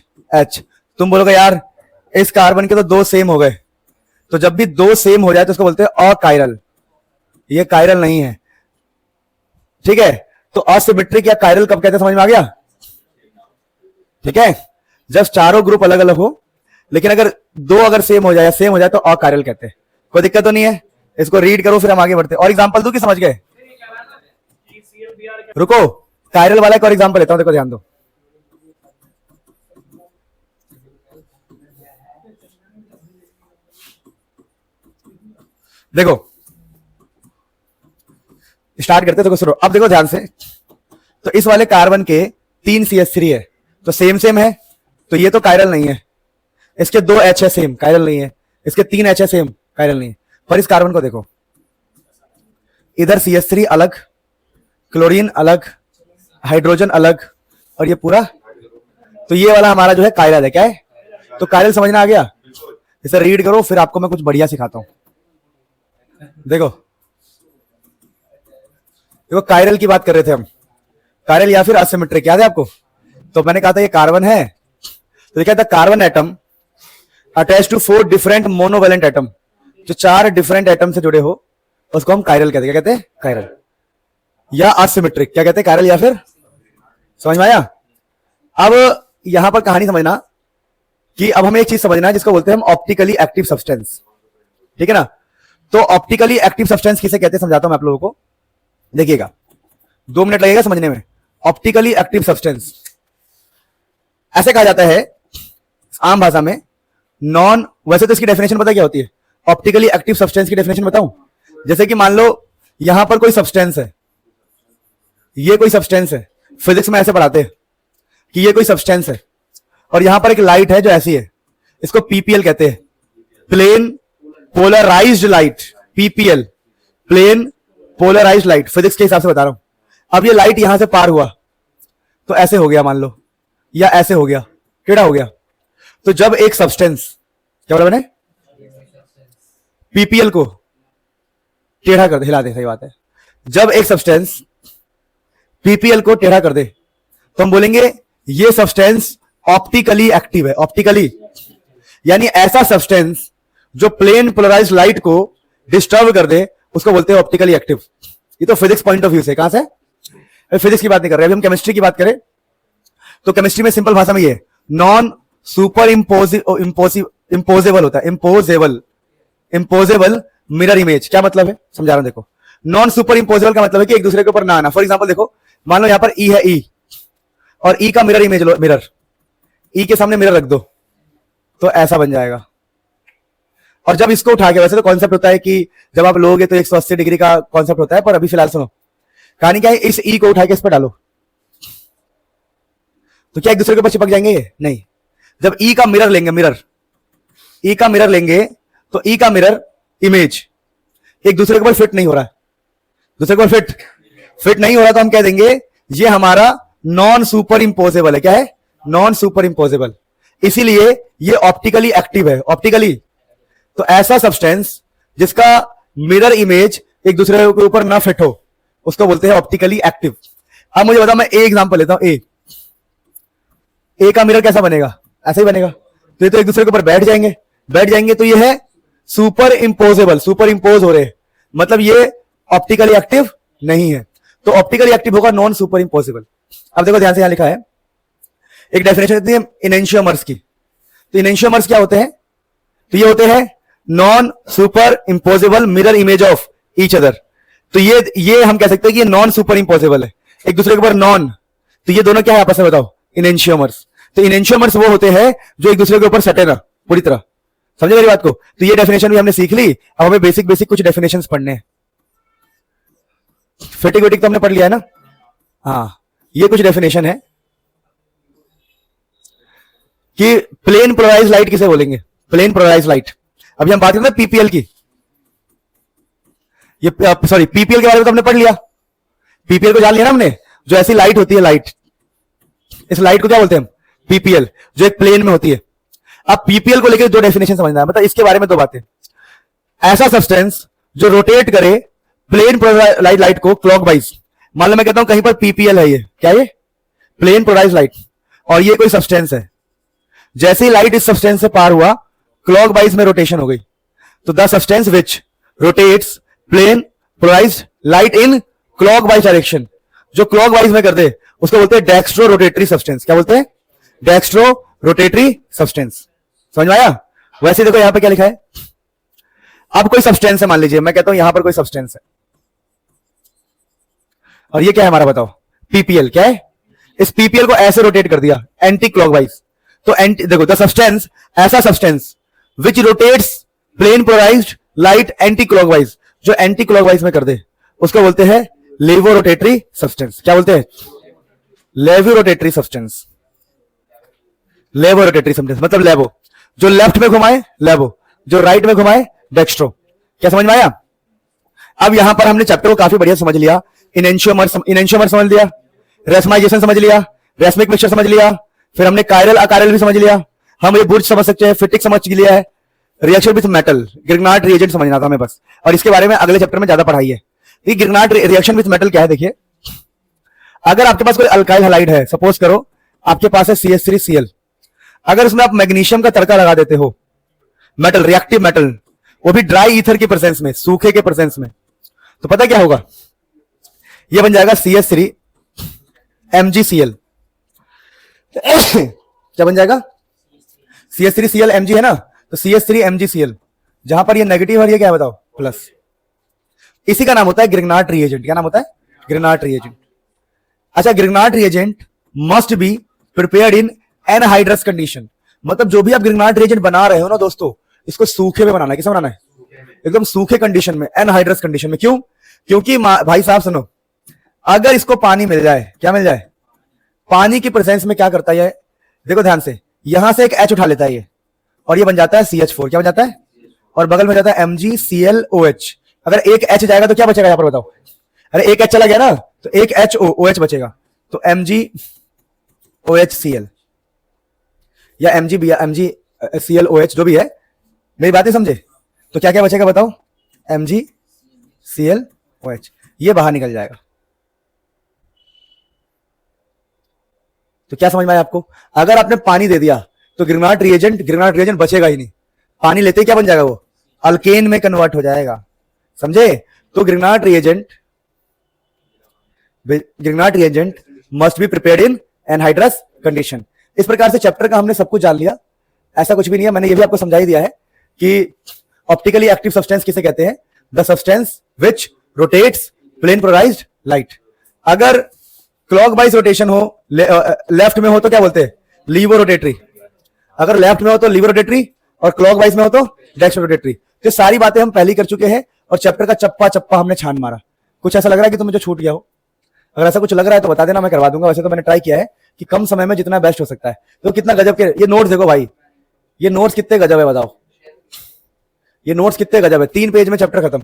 तुम बोलोगे यार इस कार्बन के तो 2 सेम हो गए। तो जब भी 2 सेम हो जाए तो उसको बोलते हैं अकायरल, ये कायरल नहीं है। ठीक है, तो असिमेट्रिक या कायरल कब कहते हैं, समझ में आ गया? ठीक है, जब चारों ग्रुप अलग अलग हो, लेकिन अगर 2 अगर सेम हो जाए तो अकायरल कहते हैं। कोई दिक्कत तो नहीं है, इसको रीड करो फिर हम आगे बढ़ते हैं। और एग्जांपल दूं कि समझ गए? रुको, कायरल वाला एक और एग्जांपल लेता हूं, देखो ध्यान दो। देखो स्टार्ट करते, देखो सुनो, अब देखो ध्यान से। तो इस वाले कार्बन के 3 CH3 है, तो सेम है, तो ये तो कायरल नहीं है। इसके 2 H है, सेम, कायरल नहीं है। इसके 3 H है, सेम, कायरल नहीं है। पर इस कार्बन को देखो, इधर CH3 अलग, क्लोरीन अलग, हाइड्रोजन अलग, और ये पूरा, तो ये वाला हमारा जो है कायरल है। क्या है? तो कायरल समझना आ गया? इसे रीड करो, फिर आपको मैं कुछ बढ़िया सिखाता हूं। देखो देखो, कायरल की बात कर रहे थे हम, कायरल या फिर असिमेट्रिक, याद है आपको? तो मैंने कहा था ये कार्बन है, तो देखा था carbon atom attach to 4 different monovalent atom, जो 4 डिफरेंट एटम से जुड़े हो, उसको हम कायरल कहते हैं। क्या कहते हैं? कायरल या असिमेट्रिक। क्या कहते हैं? कायरल या फिर। समझ में आया? अब यहां पर कहानी समझना कि अब हमें एक चीज समझना है जिसको बोलते हैं हम ऑप्टिकली एक्टिव सब्सटेंस। ठीक है ना? तो ऑप्टिकली एक्टिव सब्सटेंस किसे कहते हैं समझाता हूं मैं आप लोगों को, देखिएगा, 2 मिनट लगेगा समझने में। ऑप्टिकली एक्टिव सब्सटेंस ऐसे कहा जाता है आम भाषा में, नॉन, वैसे तो इसकी डेफिनेशन पता क्या होती है? ऑप्टिकली एक्टिव सब्सटेंस की डेफिनेशन बताऊं? जैसे कि मान लो यहां पर कोई सब्सटेंस है, ये कोई सब्सटेंस है, फिजिक्स में ऐसे पढ़ाते हैं कि ये कोई सब्सटेंस है, और यहां पर एक लाइट है जो ऐसी है, इसको पीपीएल कहते हैं, plane polarised light. PPL, plane polarised light, physics के हिसाब से बता रहा हूं। अब ये लाइट यहां से पार हुआ तो ऐसे हो गया मान लो, या ऐसे हो गया, टेढ़ा हो गया। तो जब एक सब्सटेंस, क्या बोला मैंने? पीपीएल को टेढ़ा कर दे, हिला दे, सही बात है। जब एक सब्सटेंस पीपीएल को टेढ़ा कर दे तो हम बोलेंगे ये सब्सटेंस ऑप्टिकली एक्टिव है। ऑप्टिकली यानी ऐसा सब्सटेंस जो प्लेन पोलराइज्ड लाइट को डिस्टर्ब कर दे उसको बोलते हैं ऑप्टिकली एक्टिव। ये तो फिजिक्स पॉइंट ऑफ व्यू से, कहां से? फिजिक्स की बात नहीं कर रहे, अभी हम केमिस्ट्री की बात करें तो केमिस्ट्री में सिंपल भाषा में ये नॉन सुपर इम्पोजेबल होता है, इम्पोजेबल मिरर इमेज। क्या मतलब है समझा रहा हूं, देखो। नॉन सुपर इम्पोजेबल का मतलब है कि एक दूसरे के ऊपर ना आना। फॉर एग्जांपल देखो, मान लो यहां पर ई है, ई, और ई का मिरर इमेज लो, मिरर, ई के सामने मिरर रख दो तो ऐसा बन जाएगा। और जब इसको उठा के, वैसे तो कॉन्सेप्ट होता है कि जब आप लोगे तो 180 डिग्री का कॉन्सेप्ट होता है, पर अभी फिलहाल सुनो, कहानी क्या है, इस ई को उठा के इस पर डालो तो क्या एक दूसरे के ऊपर चिपक जाएंगे? ये नहीं। जब ई का मिरर लेंगे, मिरर, ई का मिरर लेंगे तो ई का मिरर इमेज एक दूसरे के ऊपर फिट नहीं हो रहा है, दूसरे के ऊपर फिट नहीं हो रहा, तो हम कह देंगे ये हमारा नॉन सुपर इंपोजेबल है। क्या है? Non superimposable. इसीलिए ये ऑप्टिकली एक्टिव है। ऑप्टिकली, तो ऐसा सब्सटेंस जिसका मिरर इमेज एक दूसरे के ऊपर ना फिट हो उसको बोलते हैं ऑप्टिकली एक्टिव। अब मुझे बताओ, मैं ए एग्जांपल लेता हूं, ए का मिरर कैसा बनेगा? ऐसा ही बनेगा। तो ये तो एक दूसरे के ऊपर बैठ जाएंगे तो ये है सुपर इंपोजेबल, सुपर इंपोज हो रहे, मतलब ये ऑप्टिकली एक्टिव नहीं है। तो ऑप्टिकली एक्टिव होगा नॉन सुपर इंपोजेबल। अब देखो ध्यान से, यहां लिखा है एक डेफिनेशन देती है इनेंशियोमर्स की। तो इनेंशियोमर्स क्या होते हैं? तो ये होते हैं non superimposable mirror image of each other. तो ये हम कह सकते हैं कि ये नॉन सुपर इंपोजेबल है, एक दूसरे के ऊपर नॉन। तो ये दोनों क्या है आपस में बताओ? इनेंशियोमर्स। तो इनेंशियोमर्स वो होते हैं जो एक दूसरे के ऊपर सटे ना पूरी तरह। समझे मेरी बात को? तो ये डेफिनेशन भी हमने सीख ली। अब हमें बेसिक कुछ डेफिनेशंस पढ़ने हैं। फिटिक विटिक तो हमने पढ़ लिया है ना? हाँ, ये कुछ डेफिनेशन है कि प्लेन पोलराइज्ड लाइट किसे बोलेंगे? Plane polarised light. अभी हम बात करते हैं पीपीएल की, ये सॉरी पीपीएल के बारे में तो हमने पढ़ लिया। पीपीएल को जान लिया ना हमने, जो ऐसी लाइट होती है, लाइट, इस लाइट को क्या बोलते हैं हम? पीपीएल, जो एक प्लेन में होती है। अब पीपीएल को लेकर 2 डेफिनेशन समझना है, मतलब इसके बारे में 2 बातें। ऐसा सब्सटेंस जो रोटेट करे प्लेन पोलराइज्ड लाइट को क्लॉकवाइज। मान लो मैं कहता हूं कहीं पर पीपीएल है, ये क्या, ये प्लेन पोलराइज्ड लाइट, और ये कोई सब्सटेंस है। जैसे ही लाइट इस सब्सटेंस से पार हुआ, क्लॉकवाइज में रोटेशन हो गई। तो the substance which rotates plane polarised light in clockwise direction, जो क्लॉकवाइज में कर दे उसको बोलते हैं डेक्स्ट्रो रोटेटरी सब्सटेंस। क्या बोलते हैं? Dextro rotatory substance. समझ में आया? वैसे देखो यहां पे क्या लिखा है। अब कोई सब्सटेंस है, मान लीजिए मैं कहता हूं यहां पर कोई सब्सटेंस है, और ये क्या है हमारा बताओ? पीपीएल। क्या है? इस पीपीएल को ऐसे रोटेट कर दिया एंटी क्लॉकवाइज। तो एंटी, देखो द सब्सटेंस, ऐसा substance which rotates plane polarised light anti clockwise, जो एंटी क्लॉकवाइज में कर दे उसको बोलते हैं लेवो रोटेटरी सब्सटेंस। क्या बोलते हैं? लेवो रोटेटरी सब्सटेंस। लेवो रोटेटरी सब्सटेंस मतलब लेवो, जो लेफ्ट में घुमाए लेवो, जो राइट में घुमाए डेक्स्ट्रो। क्या समझ में आया? अब यहां पर हमने चैप्टर को काफी बढ़िया समझ लिया। इनेंशियोमर समझ लिया, रेसमाइजेशन समझ लिया, रेसमिक मिक्सचर समझ लिया, फिर हमने कायरल अकायरल भी समझ लिया, हम ये बुर्ज समझ सकते हैं, फिटिक समझ लिया है, reaction with metal, Grignard reagent समझना था हमें बस, और इसके बारे में अगले चैप्टर में ज्यादा पढ़ाई है। ये ग्रिग्नार्ड रिएक्शन विथ मेटल क्या है देखिए, अगर आपके पास कोई अल्काइल हैलाइड है, सपोज करो आपके पास है CH3Cl, अगर उसमें आप मैग्नीशियम का तड़का लगा देते हो, मेटल, रिएक्टिव मेटल, वो भी ड्राई ईथर की प्रेजेंस में, सूखे के प्रेजेंस में, तो पता क्या होगा, ये बन जाएगा CH3MgCl। क्या बन जाएगा? CH3Cl Mg है ना, तो CH3MgCl, जहां पर ये नेगेटिव और ये क्या है बताओ, प्लस। इसी का नाम होता है ग्रिग्नार्ड रिएजेंट। क्या नाम होता है? Grignard reagent. अच्छा, Grignard reagent must be prepared in anhydrous condition, मतलब जो भी आप ग्रिग्नार्ड रिएजेंट बना रहे हो ना दोस्तों, इसको सूखे में बनाना है। किसे बनाना है? एकदम सूखे कंडीशन में, एनहाइड्रस कंडीशन में। क्यों? क्योंकि भाई साहब सुनो, अगर इसको पानी मिल जाए, क्या मिल जाए, पानी की प्रेजेंस में क्या करता है, देखो ध्यान से, यहां से एक H उठा लेता है ये, और ये बन जाता है CH4। क्या बन जाता है? और बगल में जाता है MgClOH। अगर एक H जाएगा तो क्या बचेगा यहां पर बताओ? अरे एक H चला गया ना, तो एक OH बचेगा, तो MgOHCl या MgClOH जो भी है, मेरी बातें समझे? तो क्या क्या बचेगा बताओ? MgClOH, ये बाहर निकल जाएगा। तो क्या समझ में आया आपको? अगर आपने पानी दे दिया तो ग्रिग्नार्ड रिएजेंट बचेगा ही नहीं, पानी लेते ही क्या बन जाएगा, वो अल्केन में कन्वर्ट हो जाएगा। समझे? तो Grignard reagent must be prepared in anhydrous condition. इस प्रकार से चैप्टर का हमने सब कुछ जान लिया। ऐसा कुछ भी नहीं है, मैंने ये भी आपको समझा ही दिया है कि ऑप्टिकली एक्टिव सब्सटेंस किसे कहते हैं? The substance which rotates plane polarised light. अगर क्लॉकवाइज रोटेशन हो, लेफ्ट में हो तो क्या बोलते हैं? लीवो रोटेटरी। अगर लेफ्ट में हो तो लीवो रोटेटरी, और क्लॉकवाइज में हो तो डेक्स्ट्रो रोटेटरी। तो सारी बातें हम पहले कर चुके हैं, और चैप्टर का चप्पा चप्पा हमने छान मारा। कुछ ऐसा लग रहा है कि तुम्हें जो छूट गया हो? अगर ऐसा कुछ लग रहा है तो बता देना, मैं करवा दूंगा। वैसे तो मैंने ट्राई किया है कि कम समय में जितना बेस्ट हो सकता है। तो कितना गजब के ये नोट्स देखो भाई, ये नोट्स कितने गजब है बताओ, ये नोट्स कितने गजब है। 3 पेज में चैप्टर खत्म,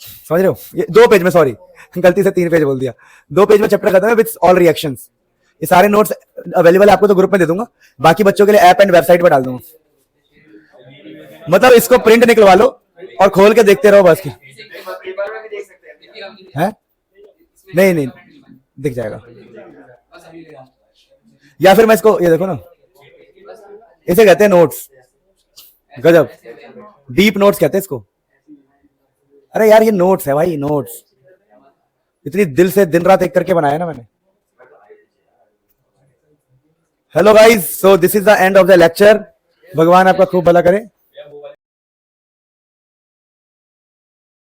समझ रहे हो? ये 2 पेज में, सॉरी गलती से 3 पेज बोल दिया, 2 पेज में चैप्टर खत्म है विद ऑल रिएक्शंस। ये सारे नोट्स अवेलेबल है, आपको तो ग्रुप में दे दूंगा, बाकी बच्चों के लिए ऐप एंड वेबसाइट पर डाल दूंगा। मतलब इसको प्रिंट निकलवा लो और खोल के देखते रहो बस। है? नहीं नहीं दिख जाएगा, या फिर मैं इसको, ये देखो ना, इसे कहते हैं नोट्स, गजब, डीप नोट्स कहते हैं इसको। अरे यार ये नोट्स है भाई, नोट्स इतनी दिल से दिन रात एक करके बनाया ना मैंने। Hello guys, so this is the end of the lecture. भगवान आपका खूब भला करे।